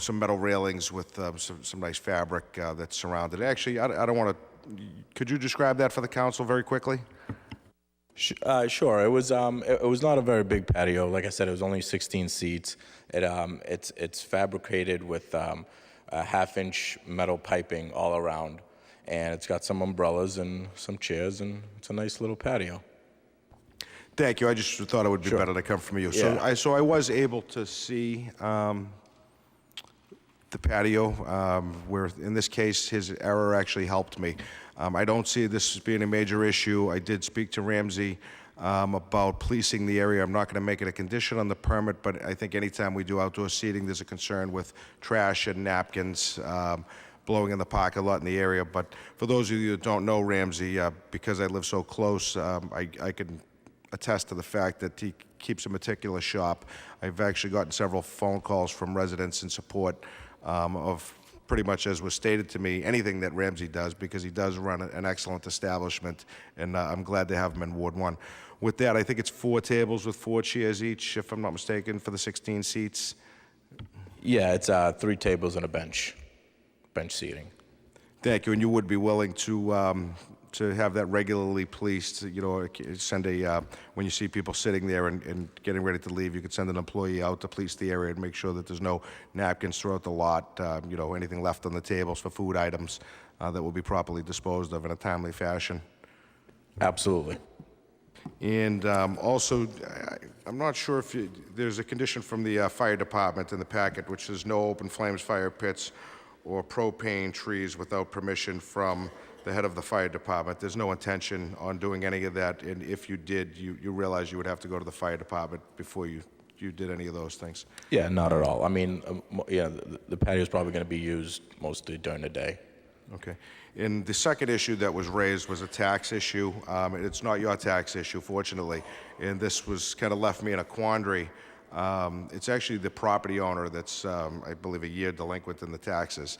some metal railings with some nice fabric that surrounded it. Actually, I don't want to, could you describe that for the council very quickly? Sure. It was not a very big patio. Like I said, it was only 16 seats. It's fabricated with a half-inch metal piping all around, and it's got some umbrellas and some chairs, and it's a nice little patio. Thank you. I just thought it would be better to come from you. Yeah. So I was able to see the patio, where in this case his error actually helped me. I don't see this as being a major issue. I did speak to Ramsey about policing the area. I'm not going to make it a condition on the permit, but I think anytime we do outdoor seating, there's a concern with trash and napkins blowing in the parking lot in the area. But for those of you that don't know Ramsey, because I live so close, I can attest to the fact that he keeps a meticulous shop. I've actually gotten several phone calls from residents in support of pretty much as was stated to me, anything that Ramsey does, because he does run an excellent establishment, and I'm glad to have him in Ward 1. With that, I think it's 4 tables with 4 chairs each, if I'm not mistaken, for the 16 seats. Yeah, it's 3 tables and a bench seating. Thank you, and you would be willing to to have that regularly policed. You know, send when you see people sitting there and getting ready to leave, you could send an employee out to police the area and make sure that there's no napkins throughout the lot, you know, anything left on the tables for food items that will be properly disposed of in a timely fashion. Absolutely. And also, I'm not sure if there's a condition from the fire department in the packet which says no open flames, fire pits, or propane trees without permission from the head of the fire department. There's no intention on doing any of that, and if you did, you realize you would have to go to the fire department before you did any of those things. Yeah, not at all. I mean, yeah, the patio is probably going to be used mostly during the day. Okay. And the second issue that was raised was a tax issue. It's not your tax issue, fortunately, and this was kind of left me in a quandary. It's actually the property owner that's, I believe, a year delinquent in the taxes.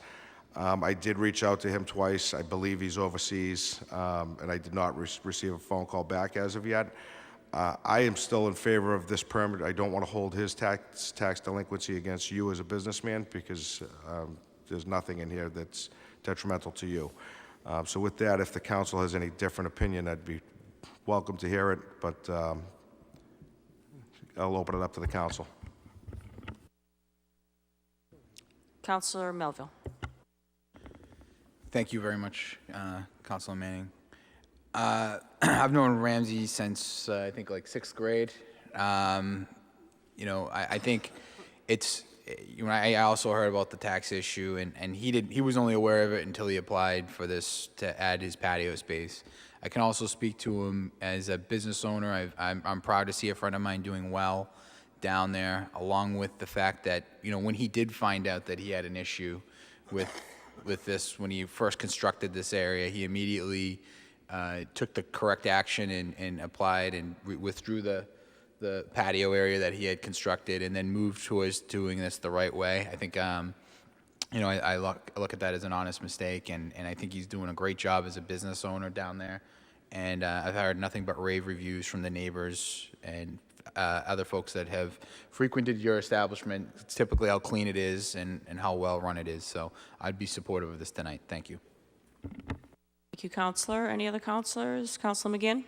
I did reach out to him twice. I believe he's overseas, and I did not receive a phone call back as of yet. I am still in favor of this permit. I don't want to hold his tax delinquency against you as a businessman because there's nothing in here that's detrimental to you. So with that, if the council has any different opinion, I'd be welcome to hear it, but I'll open it up to the council. Councilor Melville. Thank you very much, Councilor Manning. I've known Ramsey since I think like 6th grade. You know, I think it's. You know, I also heard about the tax issue, and he was only aware of it until he applied for this to add his patio space. I can also speak to him as a business owner. I'm proud to see a friend of mine doing well down there, along with the fact that, you know, when he did find out that he had an issue with this, when he first constructed this area, he immediately took the correct action and applied and withdrew the patio area that he had constructed and then moved towards doing this the right way. I think, you know, I look at that as an honest mistake, and I think he's doing a great job as a business owner down there. And I've heard nothing but rave reviews from the neighbors and other folks that have frequented your establishment. It's typically how clean it is and how well run it is. So I'd be supportive of this tonight. Thank you. Thank you, Councilor. Any other councilors? Councilor McGinn?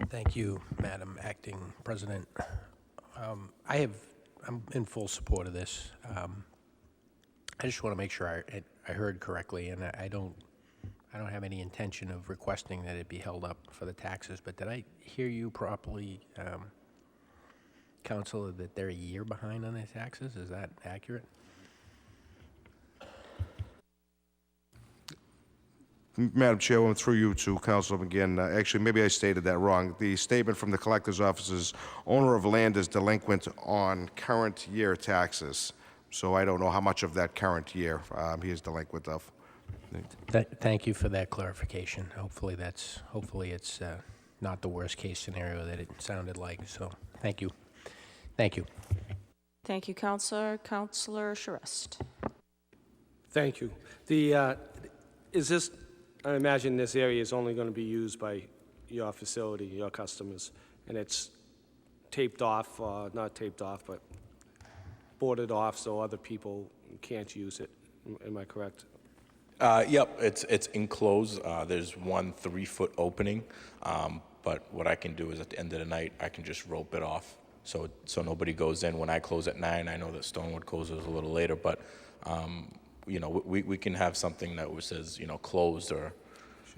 Thank you, Madam Acting President. I'm in full support of this. I just want to make sure I heard correctly, and I don't have any intention of requesting that it be held up for the taxes, but did I hear you properly, Councilor, that they're a year behind on their taxes? Is that accurate? Madam Chairwoman, through you to Councilor McGinn, actually, maybe I stated that wrong. The statement from the collector's office is owner of land is delinquent on current year taxes. So I don't know how much of that current year he is delinquent of. Thank you for that clarification. Hopefully it's not the worst case scenario that it sounded like. So thank you. Thank you. Thank you, Councilor. Councilor Charest. Thank you. I imagine this area is only going to be used by your facility, your customers, and it's taped off, not taped off, but boarded off so other people can't use it. Am I correct? Yep, it's enclosed. There's one 3-foot opening, but what I can do is at the end of the night, I can just rope it off so nobody goes in. When I close at 9, I know that Stonewood closes a little later, but you know, we can have something that says, you know, closed or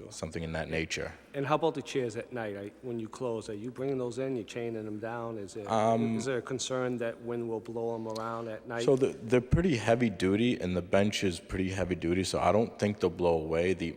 something in that nature. And how about the chairs at night? When you close, are you bringing those in, you're chaining them down? Is there a concern that wind will blow them around at night? So they're pretty heavy duty, and the bench is pretty heavy duty, so I don't think they'll blow away. The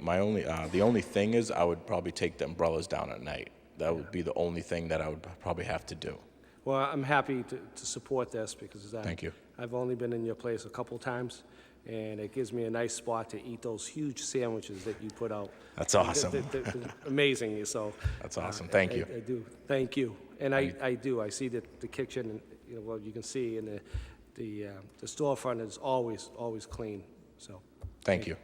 only thing is I would probably take the umbrellas down at night. That would be the only thing that I would probably have to do. Well, I'm happy to support this because Thank you. I've only been in your place a couple times, and it gives me a nice spot to eat those huge sandwiches that you put out. That's awesome. They're amazing. So that's awesome. Thank you. I do. Thank you. And I do. I see that the kitchen, and you know, well, you can see, and the storefront is always clean. So. Thank you.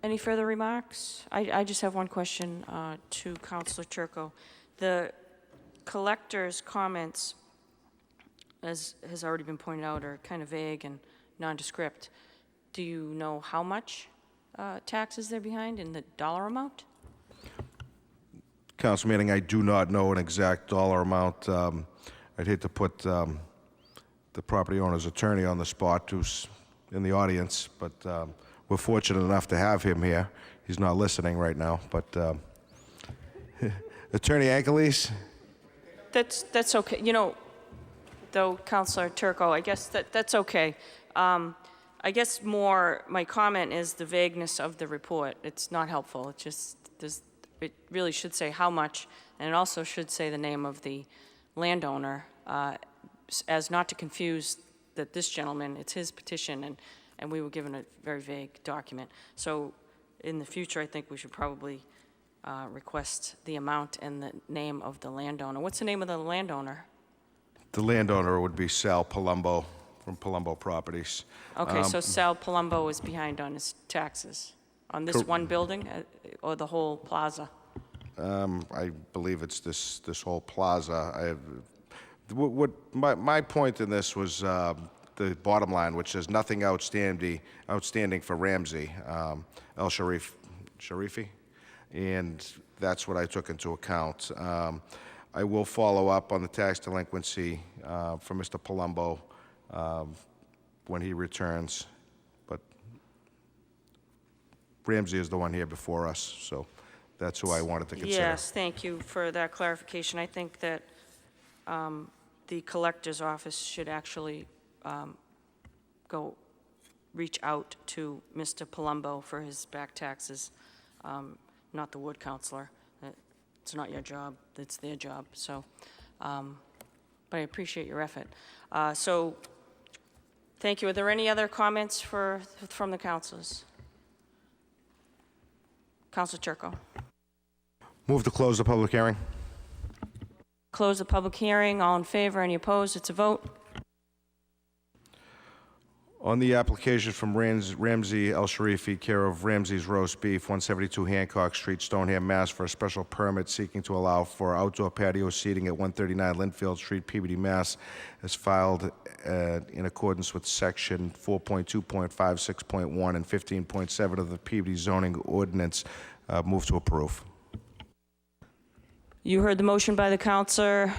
Any further remarks? I just have one question to Councilor Turco. The collector's comments, as has already been pointed out, are kind of vague and nondescript. Do you know how much taxes they're behind in the dollar amount? Council Manning, I do not know an exact dollar amount. I'd hate to put the property owner's attorney on the spot, who's in the audience, but we're fortunate enough to have him here. He's not listening right now, but Attorney Angeles? That's okay. You know, though, Councilor Turco, I guess that's okay. I guess more my comment is the vagueness of the report. It's not helpful. It just it really should say how much, and it also should say the name of the landowner, as not to confuse that this gentleman, it's his petition, and we were given a very vague document. So in the future, I think we should probably request the amount and the name of the landowner. What's the name of the landowner? The landowner would be Sal Palumbo from Palumbo Properties. Okay, so Sal Palumbo is behind on his taxes on this one building or the whole plaza? I believe it's this whole plaza. My point in this was the bottom line, which is nothing outstanding for Ramsey El Sharifi, and that's what I took into account. I will follow up on the tax delinquency for Mr. Palumbo when he returns, but Ramsey is the one here before us, so that's who I wanted to consider. Yes, thank you for that clarification. I think that the collector's office should actually reach out to Mr. Palumbo for his back taxes, not the ward counselor. It's not your job, it's their job, so, but I appreciate your effort. So, thank you. Are there any other comments from the councilors? Councilor Turco. Move to close the public hearing. Close the public hearing. All in favor? Any opposed? It's a vote. On the application from Ramsey El Sharifi, care of Ramsey's Roast Beef, 172 Hancock Street, Stoneham, Mass., for a special permit seeking to allow for outdoor patio seating at 139 Linfield Street, Peabody, Mass., as filed in accordance with Section 4.2.56.1 and 15.7 of the Peabody zoning ordinance. Move to approve. You heard the motion by the councilor.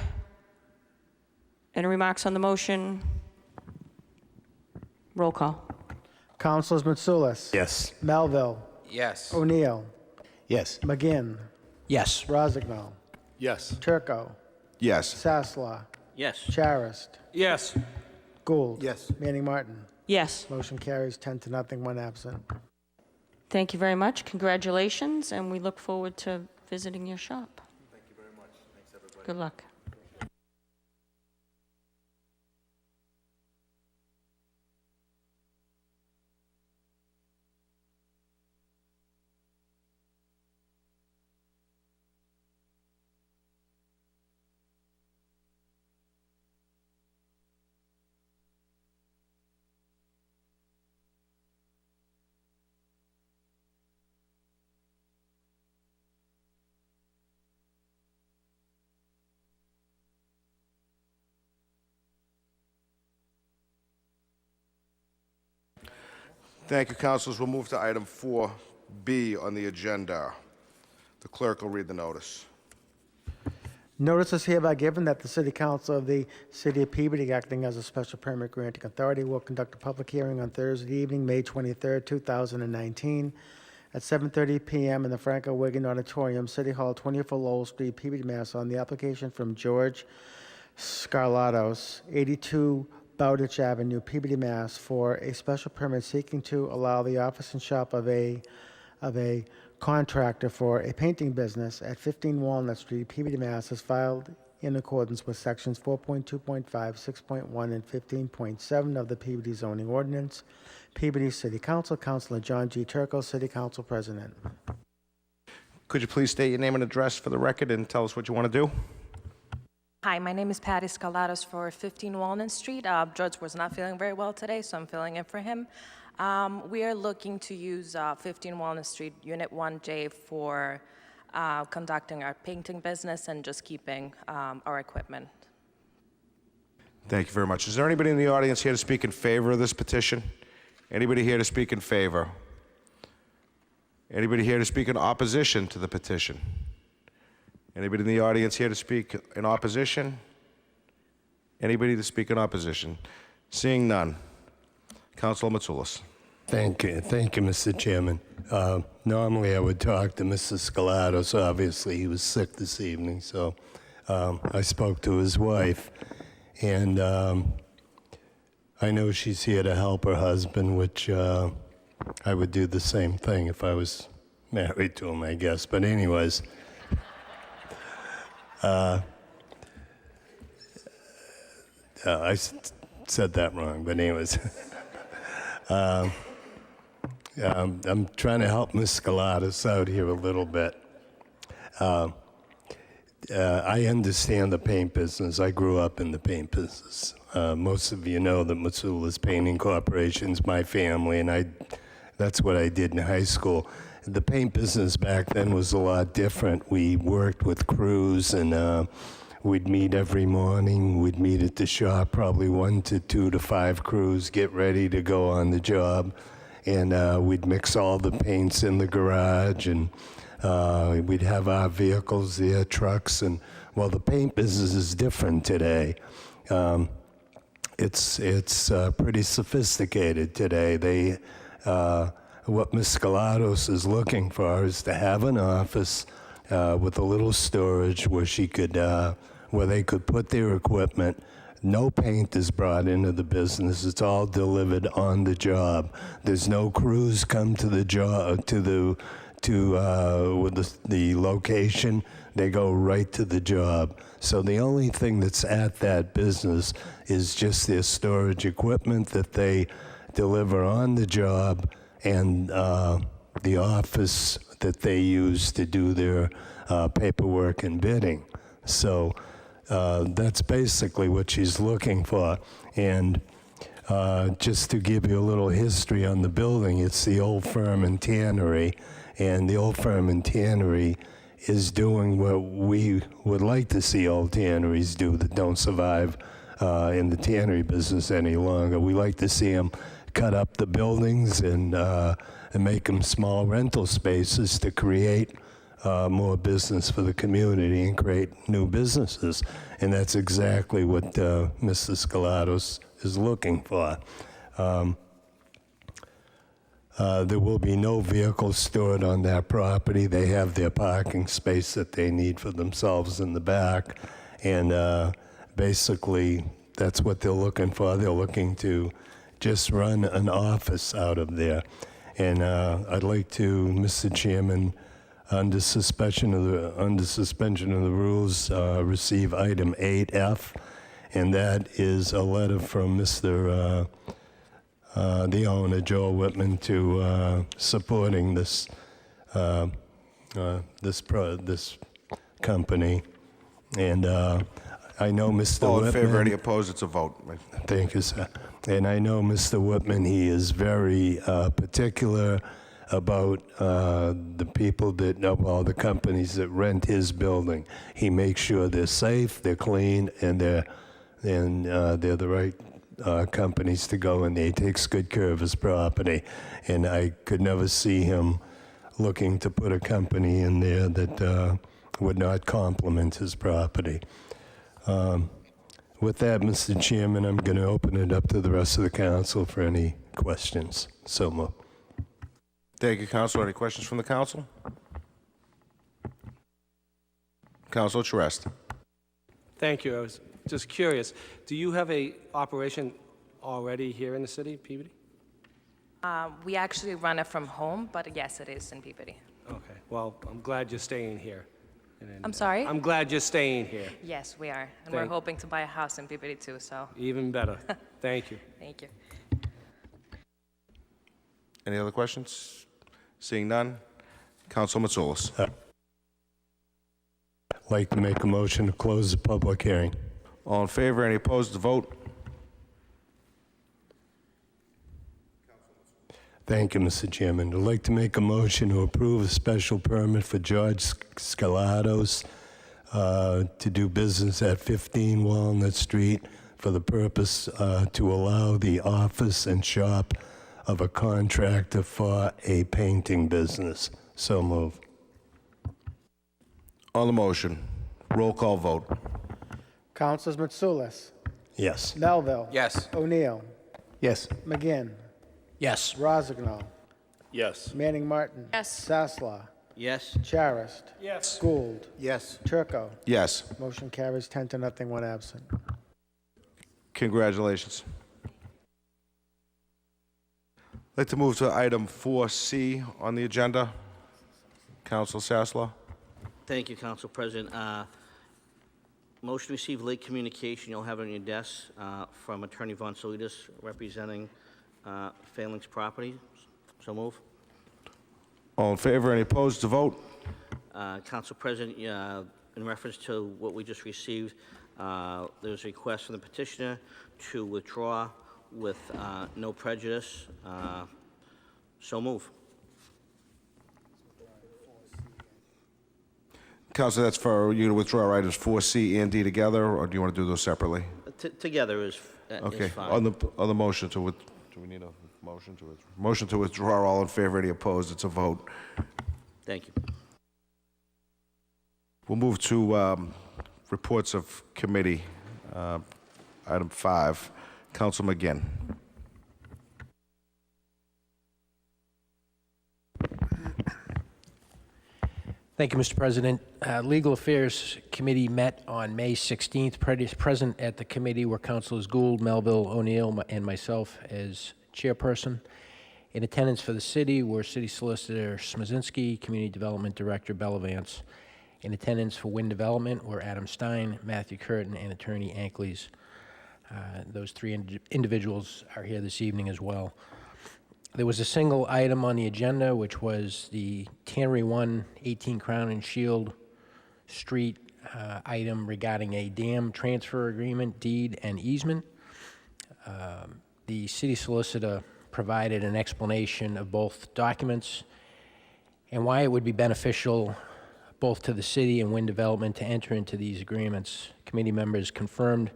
Any remarks on the motion? Roll call. Councilors Mitsoulas. Yes. Melville. Yes. O'Neill. Yes. McGinn. Yes. Rozignol. Yes. Turco. Yes. Sasslaw. Yes. Charist. Yes. Gould. Yes. Manning Martin. Yes. Motion carries 10-0, 1 absent. Thank you very much. Congratulations, and we look forward to visiting your shop. Thank you very much. Thanks, everybody. Good luck. Thank you, councilors. We'll move to item 4B on the agenda. The clerk will read the notice. Notice is hereby given that the City Council of the City of Peabody, acting as a special permit granting authority, will conduct a public hearing on Thursday evening, May 23rd, 2019, at 7:30 p.m. in the Franco Wigan Auditorium, City Hall, 24 Lowell Street, Peabody, Mass., on the application from George Scarlatos, 82 Bowditch Avenue, Peabody, Mass., for a special permit seeking to allow the office and shop of a contractor for a painting business at 15 Walnut Street, Peabody, Mass., as filed in accordance with sections 4.2.5, 6.1, and 15.7 of the Peabody zoning ordinance. Peabody City Council, Councilor John G. Turco, City Council President. Could you please state your name and address for the record and tell us what you want to do? Hi, my name is Patty Scalatos for 15 Walnut Street. George was not feeling very well today, so I'm filling in for him. We are looking to use 15 Walnut Street, Unit 1J, for conducting our painting business and just keeping our equipment. Thank you very much. Is there anybody in the audience here to speak in favor of this petition? Anybody here to speak in favor? Anybody here to speak in opposition to the petition? Anybody in the audience here to speak in opposition? Anybody to speak in opposition? Seeing none. Councilor Matsoulis. Thank you, Mr. Chairman. Normally, I would talk to Mr. Scalatos. Obviously, he was sick this evening, so I spoke to his wife, and I know she's here to help her husband, which I would do the same thing if I was married to him, I guess. But anyways, said that wrong, but anyways. I'm trying to help Ms. Scalatos out here a little bit. I understand the paint business. I grew up in the paint business. Most of you know that Matsoulis Painting Corporation's my family, and that's what I did in high school. The paint business back then was a lot different. We worked with crews, and we'd meet every morning. We'd meet at the shop, probably 1 to 2 to 5 crews, get ready to go on the job. And we'd mix all the paints in the garage, and we'd have our vehicles there, trucks. And well, the paint business is different today. It's pretty sophisticated today. What Ms. Scalatos is looking for is to have an office with a little storage where where they could put their equipment. No paint is brought into the business. It's all delivered on the job. There's no crews come to the job the location. They go right to the job. So the only thing that's at that business is just their storage equipment that they deliver on the job, and the office that they use to do their paperwork and bidding. So that's basically what she's looking for. And just to give you a little history on the building, it's the Old Furman Tannery, and the Old Furman Tannery is doing what we would like to see old tanneries do that don't survive in the tannery business any longer. We like to see them cut up the buildings and make them small rental spaces to create more business for the community and create new businesses. And that's exactly what Mr. Scalatos is looking for. There will be no vehicles stored on that property. They have their parking space that they need for themselves in the back. And basically, that's what they're looking for. They're looking to just run an office out of there. And I'd like to, Mr. Chairman, under suspension of the rules, receive item 8F, and that is a letter from Mr. The owner, Joel Whitman, to supporting this company. And I know Mr. All in Whitman. favor, any opposed? It's a vote. Thank you, sir. And I know Mr. Whitman, he is very particular about the people the companies that rent his building. He makes sure they're safe, they're clean, and they're the right companies to go in there. He takes good care of his property, and I could never see him looking to put a company in there that would not complement his property. With that, Mr. Chairman, I'm going to open it up to the rest of the council for any questions. So moved. Thank you, Councilor. Any questions from the council? Councilor Charest. Thank you. I was just curious. Do you have a operation already here in the city, Peabody? We actually run it from home, but yes, it is in Peabody. Okay. Well, I'm glad you're staying here. I'm sorry? I'm glad you're staying here. Yes, we are. And we're hoping to buy a house in Peabody too, so. Even better. Thank you. Thank you. Any other questions? Seeing none. Councilor Matsoulis. I'd like to make a motion to close the public hearing. All in favor, any opposed? The vote. Thank you, Mr. Chairman. I'd like to make a motion to approve a special permit for George Scalatos to do business at 15 Walnut Street for the purpose to allow the office and shop of a contractor for a painting business. So move. On the motion, roll call vote. Councilors Mitsoulas, Yes. Melville. Yes. O'Neill, Yes. McGinn, Yes. Rozignol, Yes. Manning Martin. Yes. Sasslaw, Yes. Charist, Yes. Gould, Yes. Turco. Yes. Motion carries 10-0, 1 absent. Congratulations. I'd like to move to item 4C on the agenda. Council Sasslaw. Thank you, Council President. Motion to receive late communication, you'll have it on your desk, from Attorney Von Solidas representing Phalanx Property. So move. All in favor? Any opposed to vote? Council President, in reference to what we just received, there's a request from the petitioner to withdraw with no prejudice. So move. Council, that's for you to withdraw items 4C and D together, or do you want to do those separately? Together is Okay. fine. On the motion to do we need a motion to withdraw? Motion to withdraw. All in favor? Any opposed? It's a vote. Thank you. We'll move to reports of committee. Item 5, Council McGinn. Thank you, Mr. President. Legal Affairs Committee met on May 16th. Present at the committee were Councilors Gould, Melville, O'Neill, and myself as chairperson. In attendance for the city were City Solicitor Smazinski, Community Development Director Bellavance. In attendance for Wind Development were Adam Stein, Matthew Curtin, and Attorney Ankleys. Those three individuals are here this evening as well. There was a single item on the agenda, which was the Tannery 1, 18 Crown and Shield Street item regarding a dam transfer agreement, deed, and easement. The city solicitor provided an explanation of both documents and why it would be beneficial both to the city and Wind Development to enter into these agreements. Committee members confirmed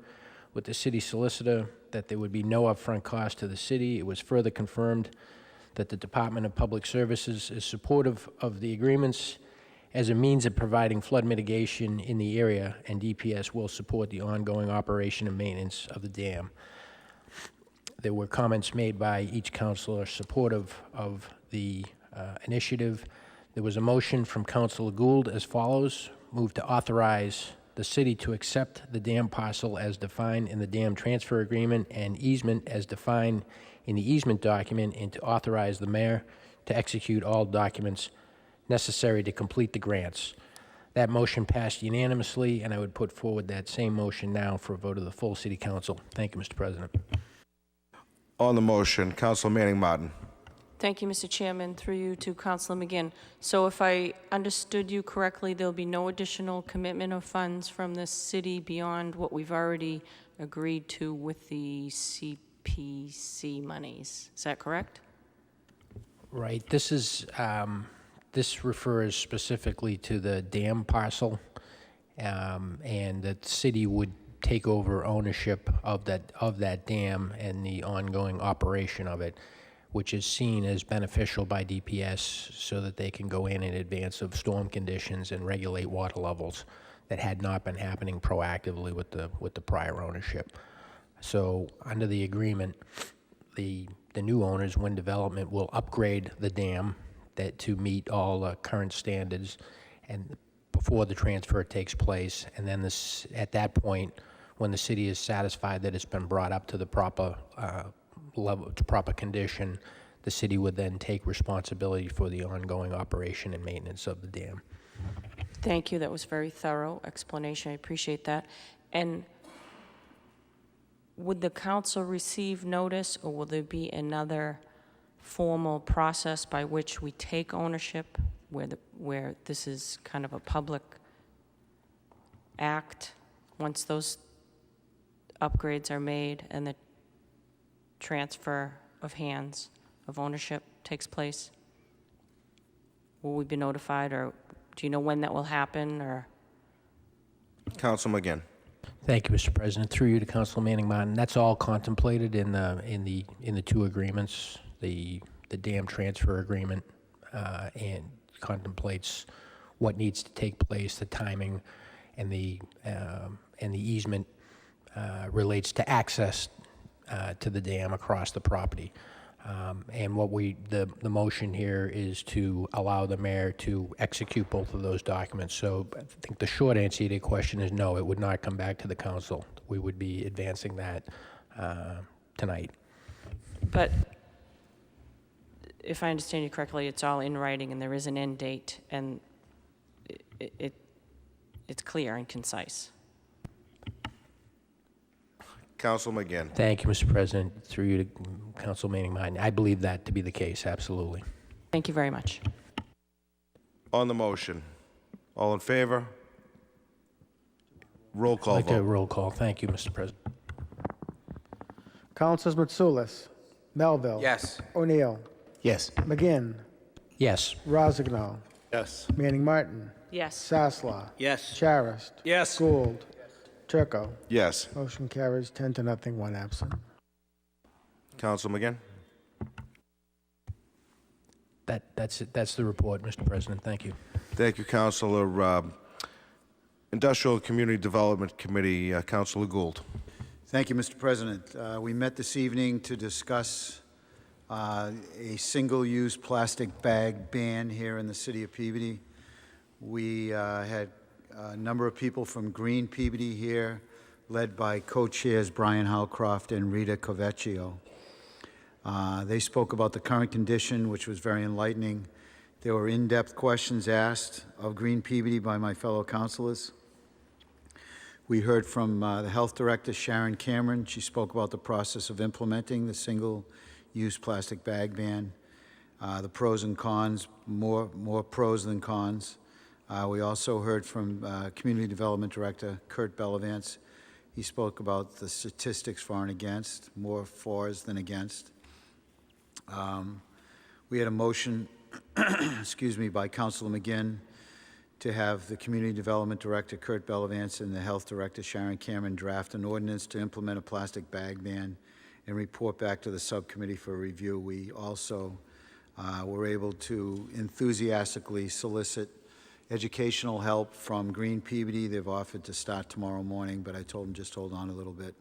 with the city solicitor that there would be no upfront cost to the city. It was further confirmed that the Department of Public Services is supportive of the agreements as a means of providing flood mitigation in the area, and DPS will support the ongoing operation and maintenance of the dam. There were comments made by each councilor supportive of the initiative. There was a motion from Councilor Gould as follows: move to authorize the city to accept the dam parcel as defined in the dam transfer agreement and easement as defined in the easement document, and to authorize the mayor to execute all documents necessary to complete the grants. That motion passed unanimously, and I would put forward that same motion now for a vote of the full city council. Thank you, Mr. President. On the motion, Councilor Manning Martin. Thank you, Mr. Chairman. Through you to Councilor McGinn. So if I understood you correctly, there'll be no additional commitment of funds from the city beyond what we've already agreed to with the CPC monies. Is that correct? Right. This refers specifically to the dam parcel, and the city would take over ownership of that dam and the ongoing operation of it, which is seen as beneficial by DPS so that they can go in advance of storm conditions and regulate water levels that had not been happening proactively with the prior ownership. So under the agreement, the new owners, Wind Development, will upgrade the dam to meet all current standards, and before the transfer takes place, and then at that point, when the city is satisfied that it's been brought up to the proper level, to proper condition, the city would then take responsibility for the ongoing operation and maintenance of the dam. Thank you. That was a very thorough explanation. I appreciate that. And would the council receive notice, or will there be another formal process by which we take ownership, where this is kind of a public act once those upgrades are made and the transfer of hands of ownership takes place? Will we be notified, or do you know when that will happen, or? Council McGinn. Thank you, Mr. President. Through you to Councilor Manning Martin. That's all contemplated in the two agreements the dam transfer agreement and contemplates what needs to take place, the timing, and the easement relates to access to the dam across the property. And what the motion here is to allow the mayor to execute both of those documents. So I think the short answer to your question is no, it would not come back to the council. We would be advancing that tonight. But if I understand you correctly, it's all in writing and there is an end date and it's clear and concise. Council McGinn. Thank you, Mr. President. Through you to Council Manning Martin. I believe that to be the case, absolutely. Thank you very much. On the motion, all in favor? Roll I'd call like to vote. roll call. Thank you, Mr. President. Councilors Mitsoulas, Melville. Yes. O'Neill. Yes. McGinn. Yes. Rozignol. Yes. Manning Martin. Yes. Sasslaw. Yes. Charist. Yes. Gould. Turco. Yes. Motion carries 10-0, 1 absent. Council McGinn. That's it. That's the report, Mr. President. Thank you. Thank you, Councilor. Industrial Community Development Committee, Councilor Gould. Thank you, Mr. President. We met this evening to discuss a single-use plastic bag ban here in the city of Peabody. We had a number of people from Green Peabody here, led by co-chairs Brian Howcroft and Rita Covecchio. They spoke about the current condition, which was very enlightening. There were in-depth questions asked of Green Peabody by my fellow councilors. We heard from the Health Director, Sharon Cameron. She spoke about the process of implementing the single-use plastic bag ban, the pros and cons, more pros than cons. We also heard from Community Development Director Kurt Bellavance. He spoke about the statistics for and against, more fors than against. We had a motion, excuse me, by Councilor McGinn to have the Community Development Director Kurt Bellavance and the Health Director Sharon Cameron draft an ordinance to implement a plastic bag ban and report back to the subcommittee for review. We also were able to enthusiastically solicit educational help from Green Peabody. They've offered to start tomorrow morning, but I told them just hold on a little bit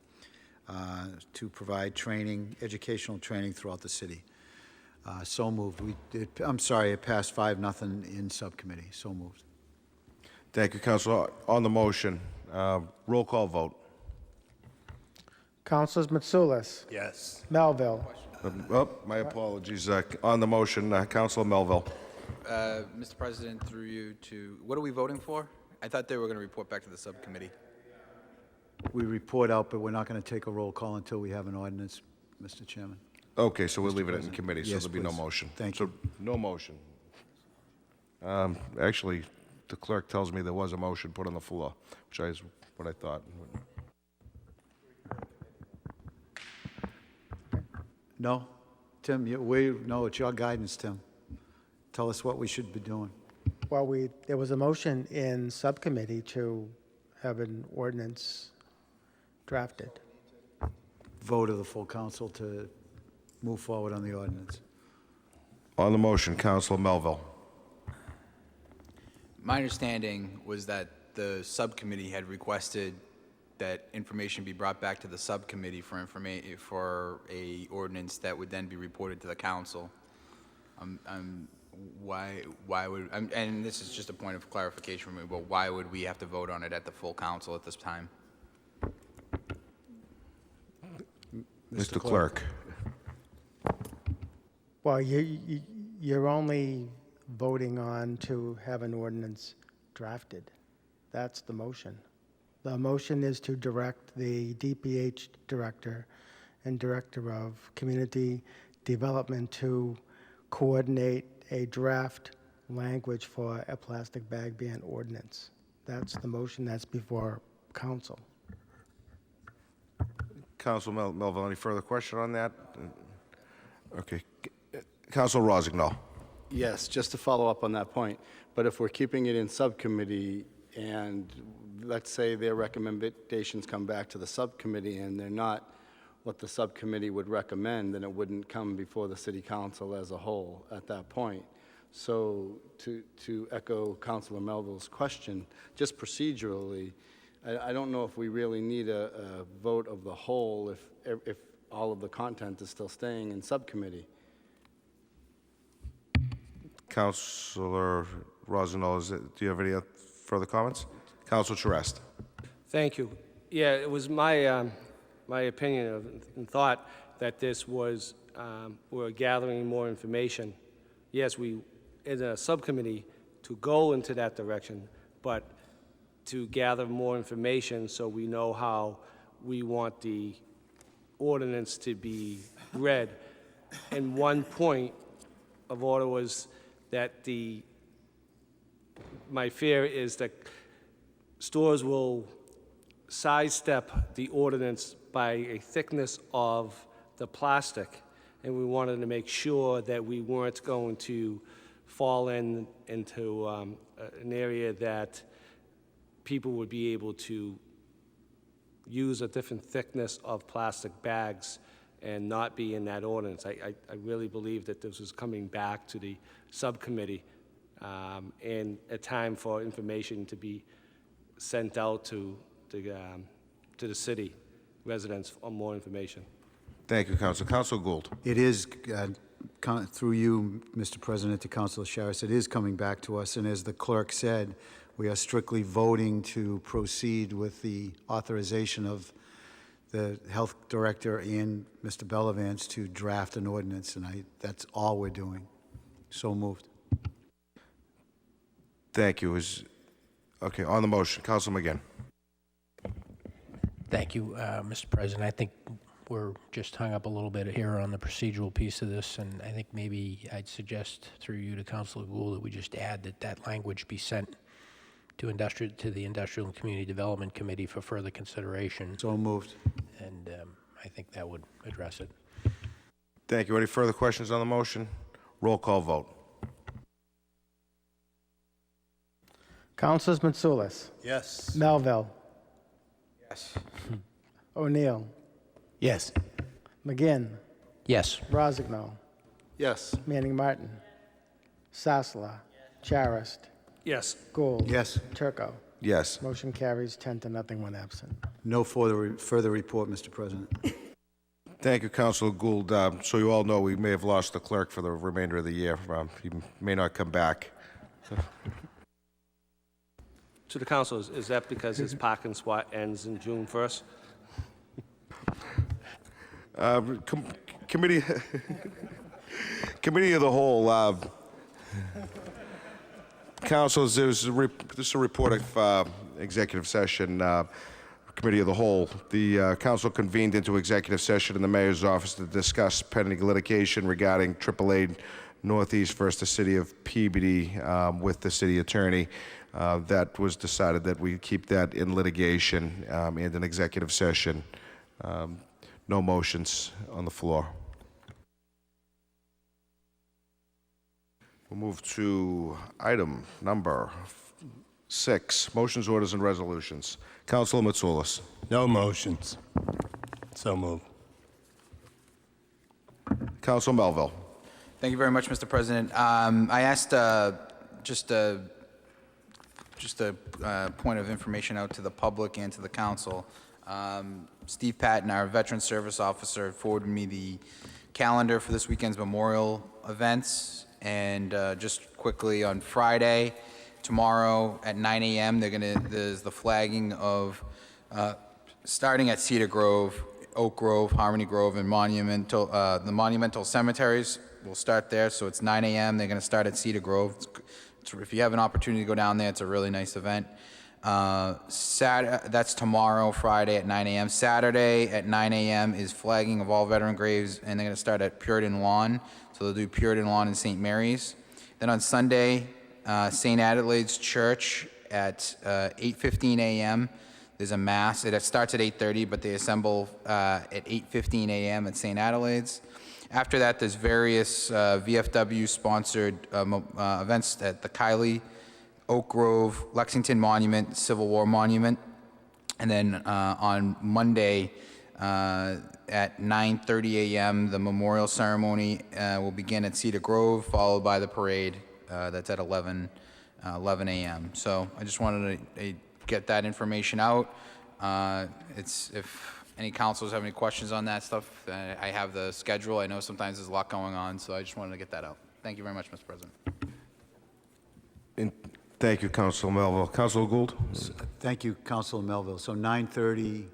to provide training, educational training throughout the city. So moved. I'm sorry, it passed 5-0 in subcommittee. So moved. Thank you, Councilor. On the motion, roll call vote. Councilors Mitsoulas. Yes. Melville. My apologies. On the motion, Councilor Melville. Mr. President, through you to, what are we voting for? I thought they were going to report back to the subcommittee. We report out, but we're not going to take a roll call until we have an ordinance, Mr. Chairman. Okay, so we'll leave it in committee, so Yes, there'll be no please. motion. Thank So, no motion. Actually, the clerk tells me there was a motion put on the floor, which is what I thought. No? Tim, no, it's your guidance, Tim. Tell us what we should be doing. Well, there was a motion in subcommittee to have an ordinance drafted. Vote of the full council to move forward on the ordinance. On the motion, Councilor Melville. My understanding was that the subcommittee had requested that information be brought back to the subcommittee for a ordinance that would then be reported to the council. Why would, and this is just a point of clarification for me, but why would we have to vote on it at the full council at this time? Mr. Clerk. Well, you're only voting on to have an ordinance drafted. That's the motion. The motion is to direct the DPH director and director of community development to coordinate a draft language for a plastic bag ban ordinance. That's the motion that's before council. Councilor Melville, any further question on that? Okay. Councilor Rozignol. Yes, just to follow up on that point, but if we're keeping it in subcommittee and let's say their recommendations come back to the subcommittee and they're not what the subcommittee would recommend, then it wouldn't come before the city council as a whole at that point. So to echo Councilor Melville's question, just procedurally, I don't know if we really need a vote of the whole if all of the content is still staying in subcommittee. Councilor Rosendahl, do you have any further comments? Councilor Charest. Thank you. Yeah, it was my opinion and thought that this was, we're gathering more information. Yes, we, in a subcommittee, to go into that direction, but to gather more information so we know how we want the ordinance to be read. And one point of order was that my fear is that stores will sidestep the ordinance by a thickness of the plastic, and we wanted to make sure that we weren't going to fall into an area that people would be able to use a different thickness of plastic bags and not be in that ordinance. I really believe that this was coming back to the subcommittee and a time for information to be sent out to the city residents on more information. Thank you, Councilor. Councilor Gould. It is, through you, Mr. President, to Councilor Sharris, it is coming back to us, and as the clerk said, we are strictly voting to proceed with the authorization of the health director and Mr. Bellavance to draft an ordinance, and that's all we're doing. So moved. Thank you. Okay, on the motion, Councilor McGinn. Thank you, Mr. President. I think we're just hung up a little bit here on the procedural piece of this, and I think maybe I'd suggest through you to Councilor Gould that we just add that language be sent to the Industrial and Community Development Committee for further consideration. So moved. And I think that would address it. Thank you. Any further questions on the motion? Roll call vote. Councilors Mitsoulas. Yes. Melville. Yes. O'Neill. Yes. McGinn. Yes. Rossignol. Yes. Manning Martin. Sasla. Charist. Yes. Gould. Yes. Turco. Yes. Motion carries 10-0, 1 absent. No further report, Mr. President. Thank you, Councilor Gould. So you all know we may have lost the clerk for the remainder of the year. He may not come back. To the council, is that because his parking spot ends in June 1st? Committee, Committee of the Whole. Councilors, this is a report of executive session. Committee of the Whole. The council convened into executive session in the mayor's office to discuss pending litigation regarding AAA Northeast versus the city of Peabody with the city attorney. That was decided that we keep that in litigation and an executive session. No motions on the floor. We'll move to item number 6, motions, orders, and resolutions. Councilor Mitsoulas. No motions. So moved. Councilor Melville. Thank you very much, Mr. President. I asked just a point of information out to the public and to the council. Steve Patton, our Veteran Service Officer, forwarded me the calendar for this weekend's memorial events. And just quickly, on Friday, tomorrow at 9 a.m., there's the flagging of, starting at Cedar Grove, Oak Grove, Harmony Grove, and Monumental, the Monumental Cemeteries. We'll start there, so it's 9 a.m. They're going to start at Cedar Grove. If you have an opportunity to go down there, it's a really nice event. That's tomorrow, Friday at 9 a.m. Saturday at 9 a.m. is flagging of all veteran graves, and they're going to start at Puritan Lawn. So they'll do Puritan Lawn and St. Mary's. Then on Sunday, St. Adelaide's Church at 8:15 a.m. There's a mass. It starts at 8:30, but they assemble at 8:15 a.m. at St. Adelaide's. After that, there's various VFW-sponsored events at the Kiley, Oak Grove, Lexington Monument, Civil War Monument. And then on Monday, At 9:30 a.m., the memorial ceremony will begin at Cedar Grove, followed by the parade that's at 11 a.m. So I just wanted to get that information out. If any councilors have any questions on that stuff, I have the schedule. I know sometimes there's a lot going on, so I just wanted to get that out. Thank you very much, Mr. President. And thank you, Councilor Melville. Councilor Gould? Thank you, Councilor Melville. So 9:30,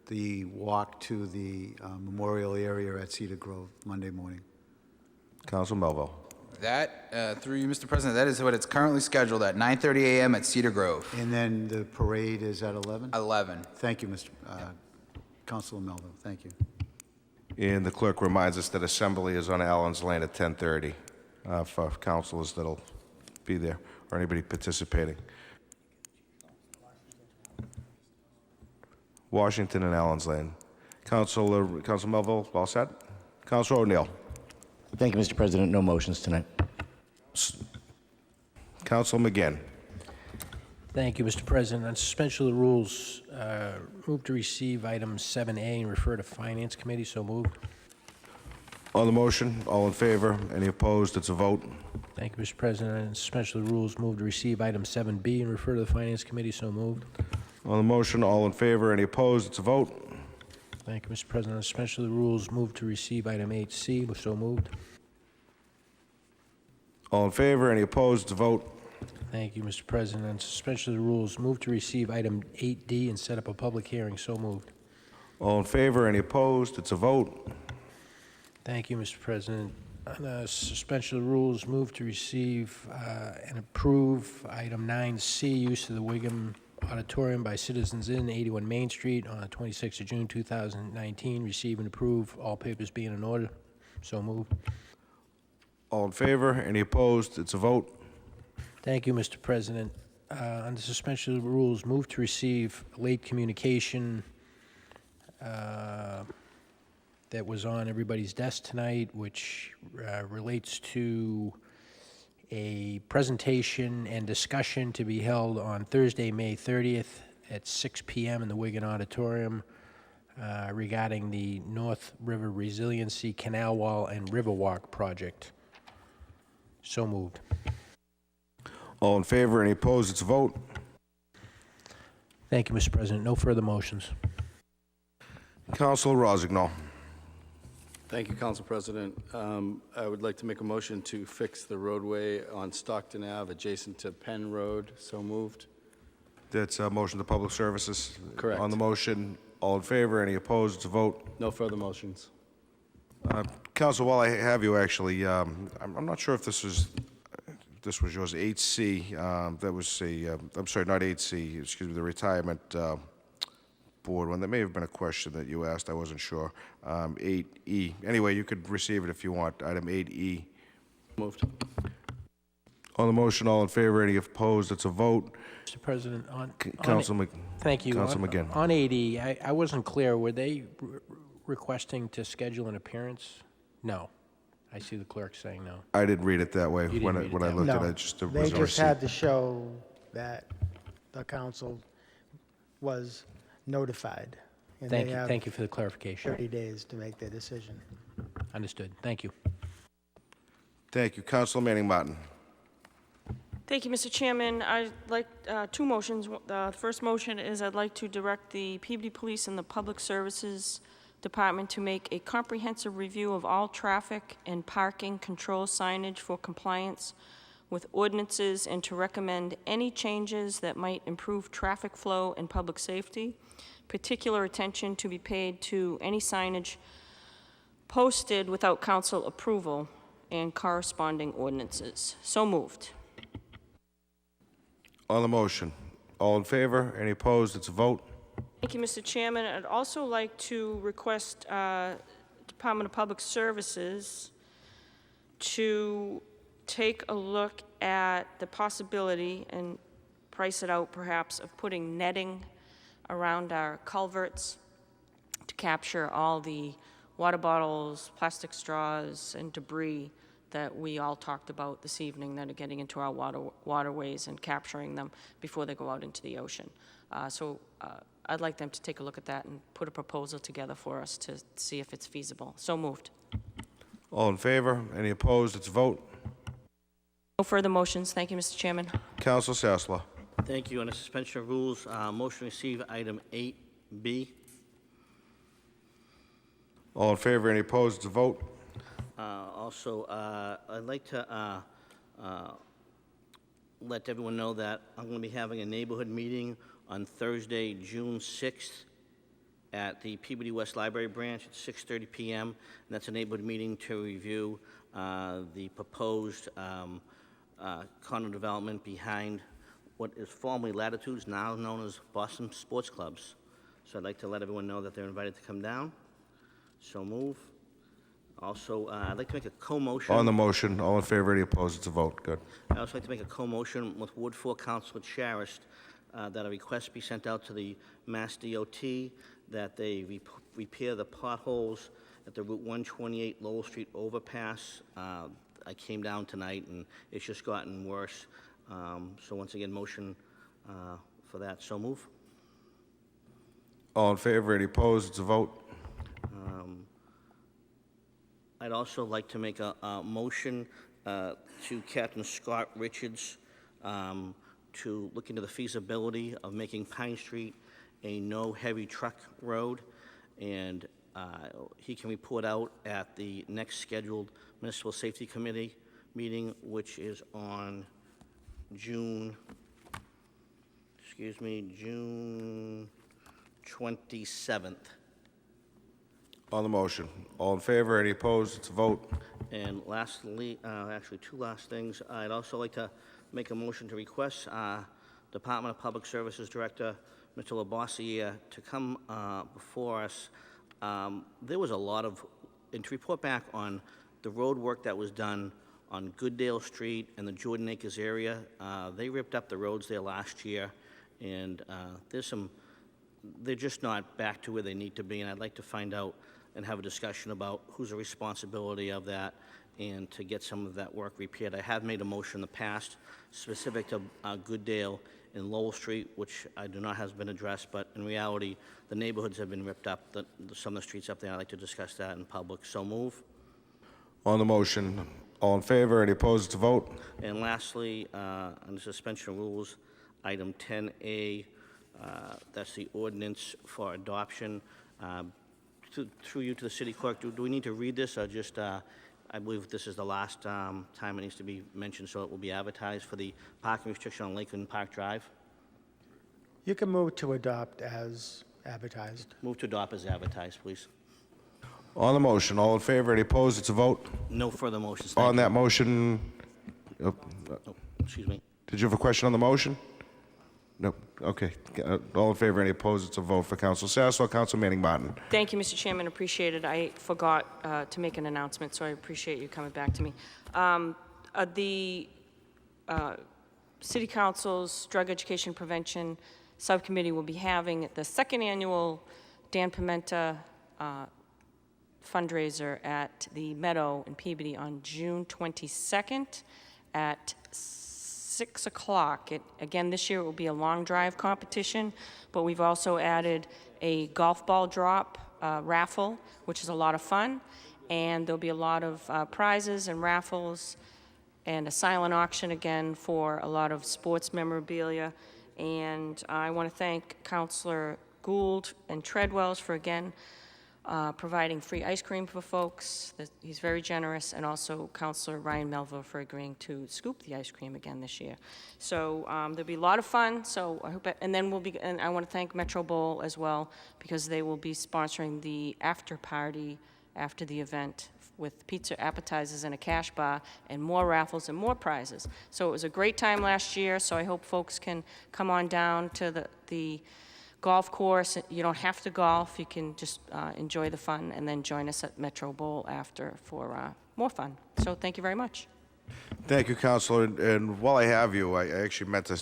the walk to the memorial area at Cedar Grove, Monday morning. Councilor Melville. That, through you, Mr. President, that is what it's currently scheduled at 9:30 a.m. at Cedar Grove. And then the parade is at 11? 11. Thank you, Councilor Melville. Thank you. And the clerk reminds us that assembly is on Allen's Lane at 10:30 for councilors that'll be there or anybody participating. Washington and Allen's Lane. Councilor Melville, all set? Councilor O'Neill. Thank you, Mr. President. No motions tonight. Councilor McGinn. Thank you, Mr. President. On suspension of the rules, move to receive item 7A and refer to Finance Committee. So moved. On the motion, all in favor? Any opposed? It's a vote. Thank you, Mr. President. On suspension of the rules, move to receive item 7B and refer to the Finance Committee. So moved. On the motion, all in favor? Any opposed? It's a vote. Thank you, Mr. President. On suspension of the rules, move to receive item 8C. So moved. All in favor? Any opposed? It's a vote. Thank you, Mr. President. On suspension of the rules, move to receive item 8D and set up a public hearing. So moved. All in favor? Any opposed? It's a vote. Thank you, Mr. President. On suspension of the rules, move to receive and approve item 9C, use of the Wigham Auditorium by Citizens Inn, 81 Main Street, on the 26th of June, 2019. Receive and approve, all papers being in order. So moved. All in favor? Any opposed? It's a vote. Thank you, Mr. President. On the suspension of the rules, move to receive late communication that was on everybody's desk tonight, which relates to a presentation and discussion to be held on Thursday, May 30th at 6 p.m. in the Wigan Auditorium regarding the North River Resiliency Canal Wall and Riverwalk project. So moved. All in favor? Any opposed? It's a vote. Thank you, Mr. President. No further motions. Councilor Rossignol. Thank you, Council President. I would like to make a motion to fix the roadway on Stockton Ave adjacent to Penn Road. So moved. That's a motion to Public Services. Correct. On the motion, all in favor? Any opposed? It's a vote. No further motions. Council, while I have you, actually, I'm not sure if this was yours, 8C. That was I'm sorry, not 8C, excuse me, the retirement board one. That may have been a question that you asked. I wasn't sure. 8E. Anyway, you could receive it if you want. Item 8E. Moved. On the motion, all in favor? Any opposed? It's a vote. Mr. President, Thank you. Council McGinn. On 80, I wasn't clear. Were they requesting to schedule an appearance? No. I see the clerk saying no. I didn't read it that way when I looked at it. Just They just had to show that the council was notified. And they have Thank you for the clarification. 30 days to make their decision. Understood. Thank you. Thank you. Councilor Manning Martin. Thank you, Mr. Chairman. I'd like two motions. The first motion is I'd like to direct the Peabody Police and the Public Services Department to make a comprehensive review of all traffic and parking control signage for compliance with ordinances and to recommend any changes that might improve traffic flow and public safety. Particular attention to be paid to any signage posted without council approval and corresponding ordinances. So moved. On the motion, all in favor? Any opposed? It's a vote. Thank you, Mr. Chairman. I'd also like to request Department of Public Services to take a look at the possibility and price it out perhaps of putting netting around our culverts to capture all the water bottles, plastic straws, and debris that we all talked about this evening that are getting into our waterways and capturing them before they go out into the ocean. I'd like them to take a look at that and put a proposal together for us to see if it's feasible. So moved. All in favor? Any opposed? It's a vote. No further motions. Thank you, Mr. Chairman. Council Sasslaw. Thank you. On the suspension of rules, motion to receive item 8B. All in favor? Any opposed? It's a vote. Also, I'd like to let everyone know that I'm going to be having a neighborhood meeting on Thursday, June 6th at the Peabody West Library Branch at 6:30 p.m. And that's a neighborhood meeting to review the proposed condo development behind what is formerly Latitudes, now known as Boston Sports Clubs. So I'd like to let everyone know that they're invited to come down. So move. Also, I'd like to make a co-motion. On the motion, all in favor? Any opposed? It's a vote. Good. I'd also like to make a co-motion with Ward 4 Councilor Charist that a request be sent out to the Mass DOT that they repair the potholes at the Route 128 Lowell Street overpass. I came down tonight and it's just gotten worse. So once again, motion for that. So move. All in favor? Any opposed? It's a vote. I'd also like to make a motion to Captain Scott Richards to look into the feasibility of making Pine Street a no heavy truck road, and he can report out at the next scheduled Municipal Safety Committee meeting, which is on June 27th. On the motion, all in favor? Any opposed? It's a vote. And lastly, actually two last things. I'd also like to make a motion to request Department of Public Services Director, Mr. LaBossiere, to come before us. There was a lot of, and to report back on the road work that was done on Goodale Street and the Jordan Acres area. They ripped up the roads there last year, and they're just not back to where they need to be, and I'd like to find out and have a discussion about who's the responsibility of that and to get some of that work repaired. I have made a motion in the past specific to Goodale and Lowell Street, which I do not has been addressed, but in reality, the neighborhoods have been ripped up, some of the streets up there. I'd like to discuss that in public. So move. On the motion, all in favor? Any opposed? It's a vote. And lastly, on the suspension of rules, item 10A, that's the ordinance for adoption. Through you to the city clerk, do we need to read this, or just, I believe this is the last time it needs to be mentioned, so it will be advertised for the parking restriction on Lakeland Park Drive? You can move to adopt as advertised. Move to adopt as advertised, please. On the motion, all in favor? Any opposed? It's a vote. No further motions. On that motion, Excuse me. did you have a question on the motion? No. Okay. All in favor? Any opposed? It's a vote for Council Sasslaw. Council Manning Martin. Thank you, Mr. Chairman. Appreciate it. I forgot to make an announcement, so I appreciate you coming back to me. The City Council's Drug Education Prevention Subcommittee will be having the second annual Dan Pimenta fundraiser at the Meadow in Peabody on June 22nd at 6 o'clock. Again, this year it will be a long drive competition, but we've also added a golf ball drop raffle, which is a lot of fun, and there'll be a lot of prizes and raffles and a silent auction again for a lot of sports memorabilia. And I want to thank Councilor Gould and Treadwells for again providing free ice cream for folks. He's very generous, and also Councilor Ryan Melville for agreeing to scoop the ice cream again this year. So there'll be a lot of fun. So I hope, and then and I want to thank Metro Bowl as well, because they will be sponsoring the after party after the event with pizza, appetizers, and a cash bar, and more raffles and more prizes. So it was a great time last year. So I hope folks can come on down to the golf course. You don't have to golf. You can just enjoy the fun and then join us at Metro Bowl after for more fun. So thank you very much. Thank you, Councilor. And while I have you, I actually meant to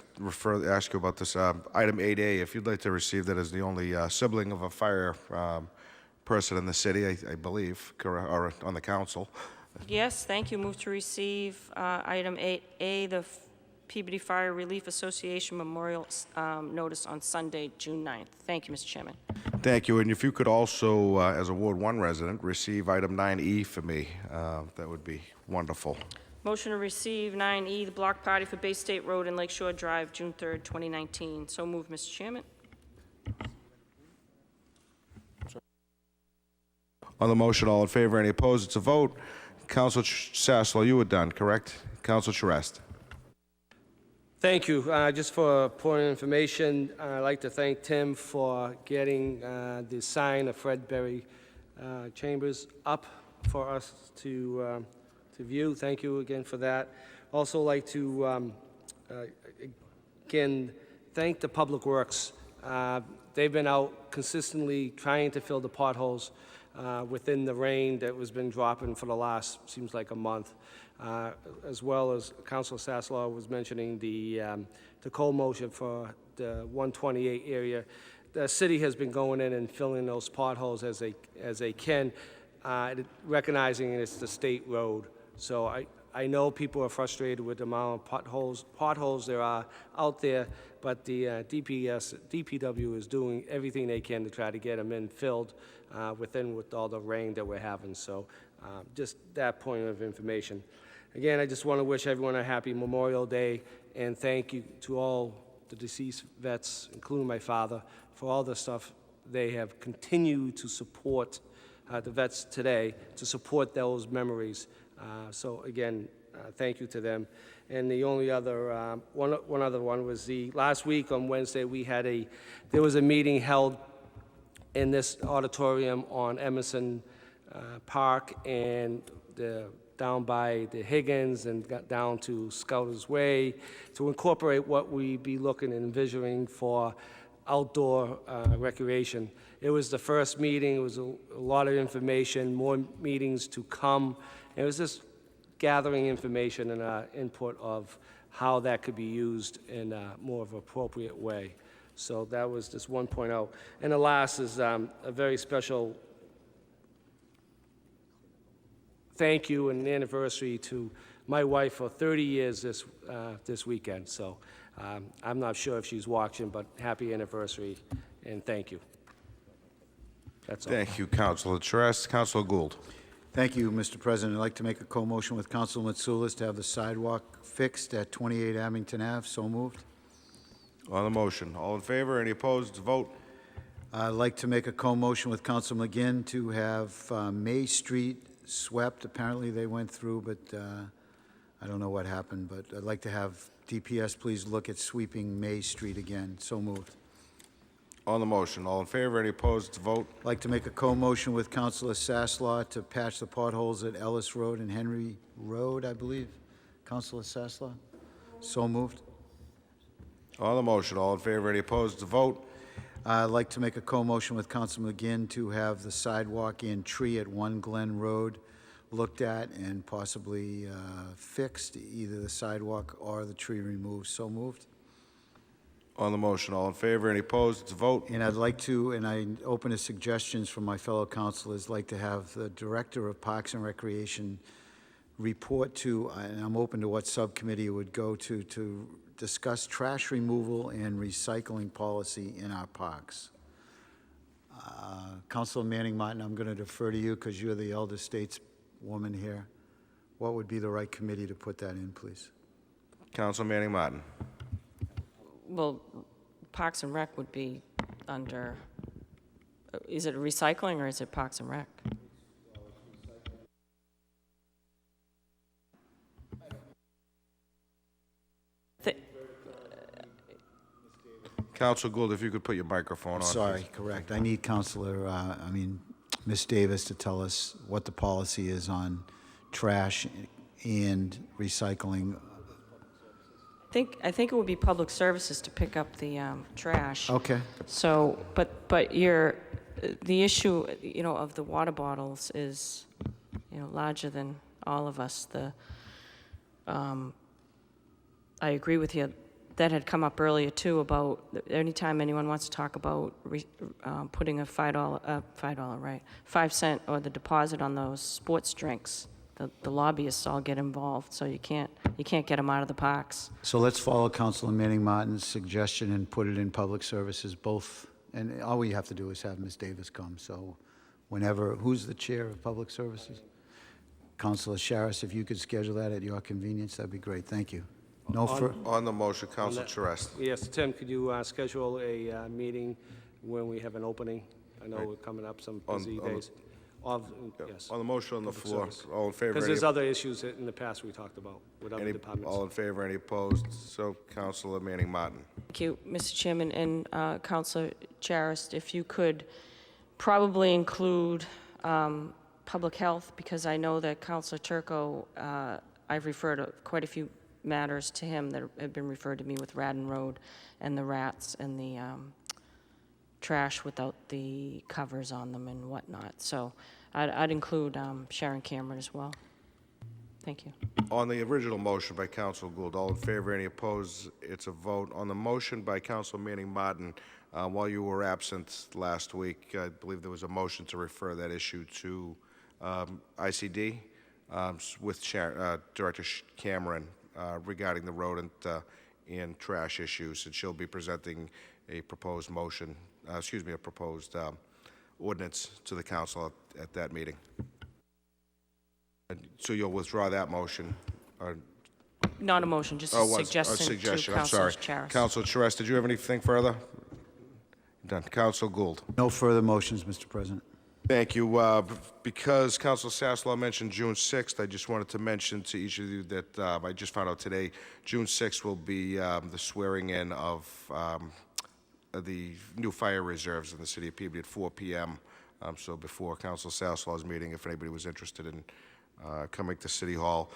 ask you about this item 8A. If you'd like to receive that as the only sibling of a fire person in the city, I believe, or on the council. Yes, thank you. Move to receive item 8A, the Peabody Fire Relief Association memorial notice on Sunday, June 9th. Thank you, Mr. Chairman. Thank you, and if you could also, as a Ward 1 resident, receive item 9E for me, that would be wonderful. Motion to receive 9E, the block party for Bay State Road and Lakeshore Drive, June 3rd, 2019. So moved, Mr. Chairman. On the motion, all in favor, any opposed, it's a vote. Council Sasslaw, you were done, correct? Council Charest. Thank you. Just for point of information, I'd like to thank Tim for getting the sign of Fred Berry Chambers up for us to view. Thank you again for that. Also like to, again, thank the Public Works. They've been out consistently trying to fill the potholes within the rain that was been dropping for the last, seems like a month. As well as Councilor Sasslaw was mentioning the coal motion for the 128 area. The city has been going in and filling those potholes as they can, recognizing it's the state road. So I know people are frustrated with the amount of potholes there are out there, but the DPW is doing everything they can to try to get them in filled with all the rain that we're having. So just that point of information. Again, I just want to wish everyone a happy Memorial Day and thank you to all the deceased vets, including my father, for all the stuff they have continued to support the vets today, to support those memories. So again, thank you to them. And the only other, one other one was last week on Wednesday, there was a meeting held in this auditorium on Emerson Park and down by the Higgins and got down to Scouters Way to incorporate what we be looking and envisioning for outdoor recreation. It was the first meeting. It was a lot of information, more meetings to come. It was just gathering information and input of how that could be used in a more of an appropriate way. So that was just 1.0. And the last is a very special thank you and anniversary to my wife for 30 years this weekend. So I'm not sure if she's watching, but happy anniversary and thank you. That's all. Thank you, Councilor Charest. Councilor Gould. Thank you, Mr. President. I'd like to make a co-motion with Councilor Mitsoulas to have the sidewalk fixed at 28 Abington Ave. So moved. On the motion, all in favor, any opposed, vote. I'd like to make a co-motion with Councilor McGinn to have May Street swept. Apparently they went through, but I don't know what happened. But I'd like to have DPS please look at sweeping May Street again. So moved. On the motion, all in favor, any opposed, vote. I'd like to make a co-motion with Councilor Sasslaw to patch the potholes at Ellis Road and Henry Road, I believe. Councilor Sasslaw? So moved. On the motion, all in favor, any opposed, vote. I'd like to make a co-motion with Councilor McGinn to have the sidewalk and tree at 1 Glen Road looked at and possibly fixed, either the sidewalk or the tree removed. So moved. On the motion, all in favor, any opposed, vote. And I'd like to, and I open to suggestions from my fellow councilors, like to have the Director of Parks and Recreation report to, and I'm open to what subcommittee it would go to discuss trash removal and recycling policy in our parks. Councilor Manning Martin, I'm going to defer to you because you're the elder stateswoman here. What would be the right committee to put that in, please? Councilor Manning Martin. Well, Parks and Rec would be under, is it recycling or is it Parks and Rec? Councilor Gould, if you could put your microphone on. Sorry, please. correct. I need Ms. Davis to tell us what the policy is on trash and recycling. I think it would be Public Services to pick up the trash. Okay. So, but the issue, of the water bottles is, larger than all of us. I agree with you. That had come up earlier too about anytime anyone wants to talk about putting a $5 cent or the deposit on those sports drinks, the lobbyists all get involved, so you can't get them out of the parks. So let's follow Councilor Manning Martin's suggestion and put it in public services both. And all we have to do is have Ms. Davis come. So whenever, who's the chair of public services? Councilor Sharis, if you could schedule that at your convenience, that'd be great. Thank you. No further. On the motion, Councilor Charest. Yes, Tim, could you schedule a meeting when we have an opening? I know we're coming up some busy days. Yes. On the motion on the Public floor, service. all in favor? Because there's other issues that in the past we talked about with other departments. All in favor, any opposed? So, Councilor Manning Martin. Thank you, Mr. Chairman, and Councilor Charist, if you could probably include public health, because I know that Councilor Turco, I've referred quite a few matters to him that have been referred to me with Radden Road and the rats and the trash without the covers on them and whatnot. So I'd include Sharon Cameron as well. Thank you. On the original motion by Councilor Gould, all in favor, any opposed? It's a vote. On the motion by Councilor Manning Martin, while you were absent last week, I believe there was a motion to refer that issue to ICD with Director Cameron regarding the rodent and trash issues, and she'll be presenting a proposed motion, a proposed ordinance to the council at that meeting. So you'll withdraw that motion? Or Not a motion, just a suggestion to I'm sorry. Councilor Charis. Councilor Charest, did you have anything further? Done. Councilor Gould. No further motions, Mr. President. Thank you. Because Councilor Sasslaw mentioned June 6th, I just wanted to mention to each of you that I just found out today, June 6th will be the swearing in of the new fire reserves in the city of Peabody at 4 p.m. So before Councilor Sasslaw's meeting, if anybody was interested in coming to City Hall.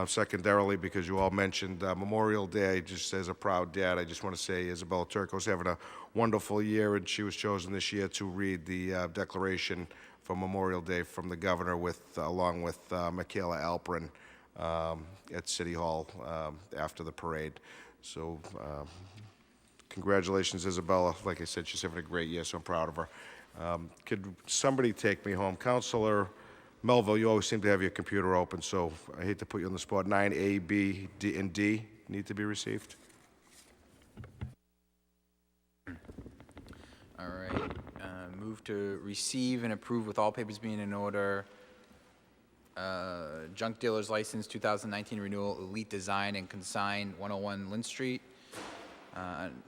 Secondarily, because you all mentioned Memorial Day, just as a proud dad, I just want to say Isabella Turco's having a wonderful year, and she was chosen this year to read the declaration for Memorial Day from the governor along with Michaela Alperin at City Hall after the parade. So congratulations, Isabella. Like I said, she's having a great year, so I'm proud of her. Could somebody take me home? Councilor Melville, you always seem to have your computer open, so I hate to put you on the spot. 9A, B, D, and D need to be received. All right. Move to receive and approve with all papers being in order. Junk dealer's license 2019 renewal, Elite Design and Consign, 101 Lynn Street.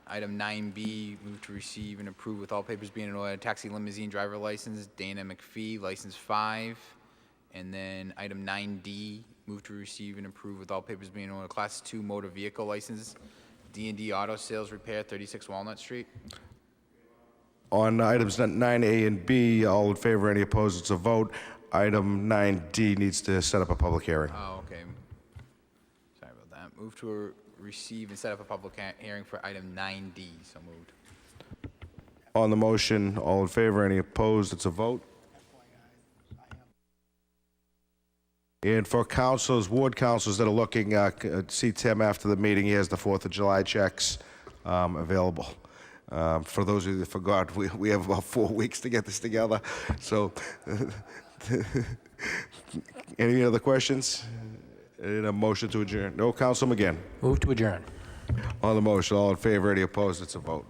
Item 9B, move to receive and approve with all papers being in order. Taxi limousine driver license, Dana McPhee, license 5. And then item 9D, move to receive and approve with all papers being in order. Class 2 motor vehicle license, D&D Auto Sales Repair, 36 Walnut Street. On items 9A and B, all in favor, any opposed, it's a vote. Item 9D needs to set up a public hearing. Oh, okay. Sorry about that. Move to receive and set up a public hearing for item 9D. So moved. On the motion, all in favor, any opposed, it's a vote. And for councilors, ward councilors that are looking, see Tim after the meeting, he has the 4th of July checks available. For those of you that forgot, we have about 4 weeks to get this together. So, any other questions? And a motion to adjourn. No, Councilman McGinn. Move to adjourn. On the motion, all in favor, any opposed, it's a vote.